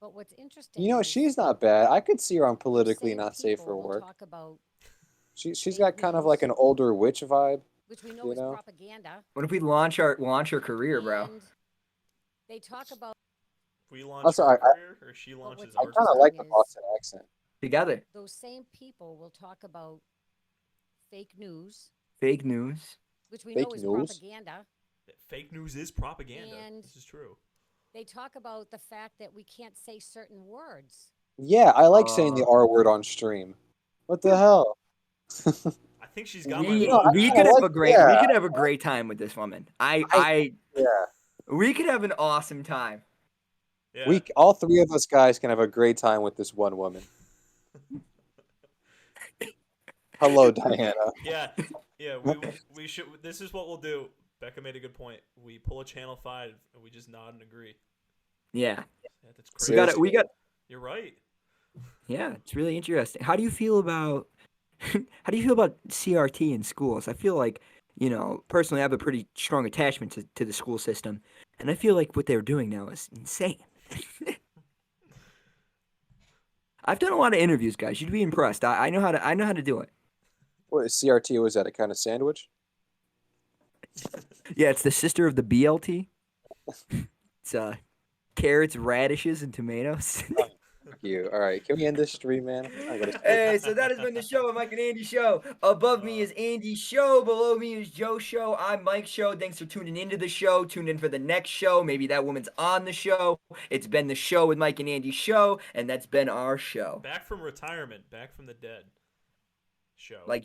But what's interesting. You know, she's not bad. I could see her on Politically Not Safe for Work. Talk about she's got kind of like an older witch vibe. Which we know is propaganda. What if we launch her career, bro? And they talk about. We launch her career, or she launches I kind of like the Boston accent. Together. Those same people will talk about fake news. Fake news. Which we know is propaganda. Fake news is propaganda. And this is true. They talk about the fact that we can't say certain words. Yeah, I like saying the R word on stream. What the hell? I think she's got we could have a great time with this woman. We could have an awesome time. Yeah. All three of us guys can have a great time with this one woman. Hello, Diana. Yeah, we should. This is what we'll do. Becca made a good point. We pull a Channel 5 and we just nod and agree. Yeah. That's crazy. We got. You're right. Yeah, it's really interesting. How do you feel about CRT in schools? I feel like, personally, I have a pretty strong attachment to the school system, and I feel like what they're doing now is insane. I've done a lot of interviews, guys. You'd be impressed. I know how to do it. What CRT was that? A kind of sandwich? Yeah, it's the sister of the BLT. It's carrots, radishes, and tomatoes. Thank you. All right, can we end this stream, man? Hey, so that has been the show of Mike and Andy Show. Above me is Andy Show. Below me is Joe Show. I'm Mike Show. Thanks for tuning into the show. Tune in for the next show. Maybe that woman's on the show. It's been the show with Mike and Andy Show, and that's been our show. Back from retirement, back from the dead show. Like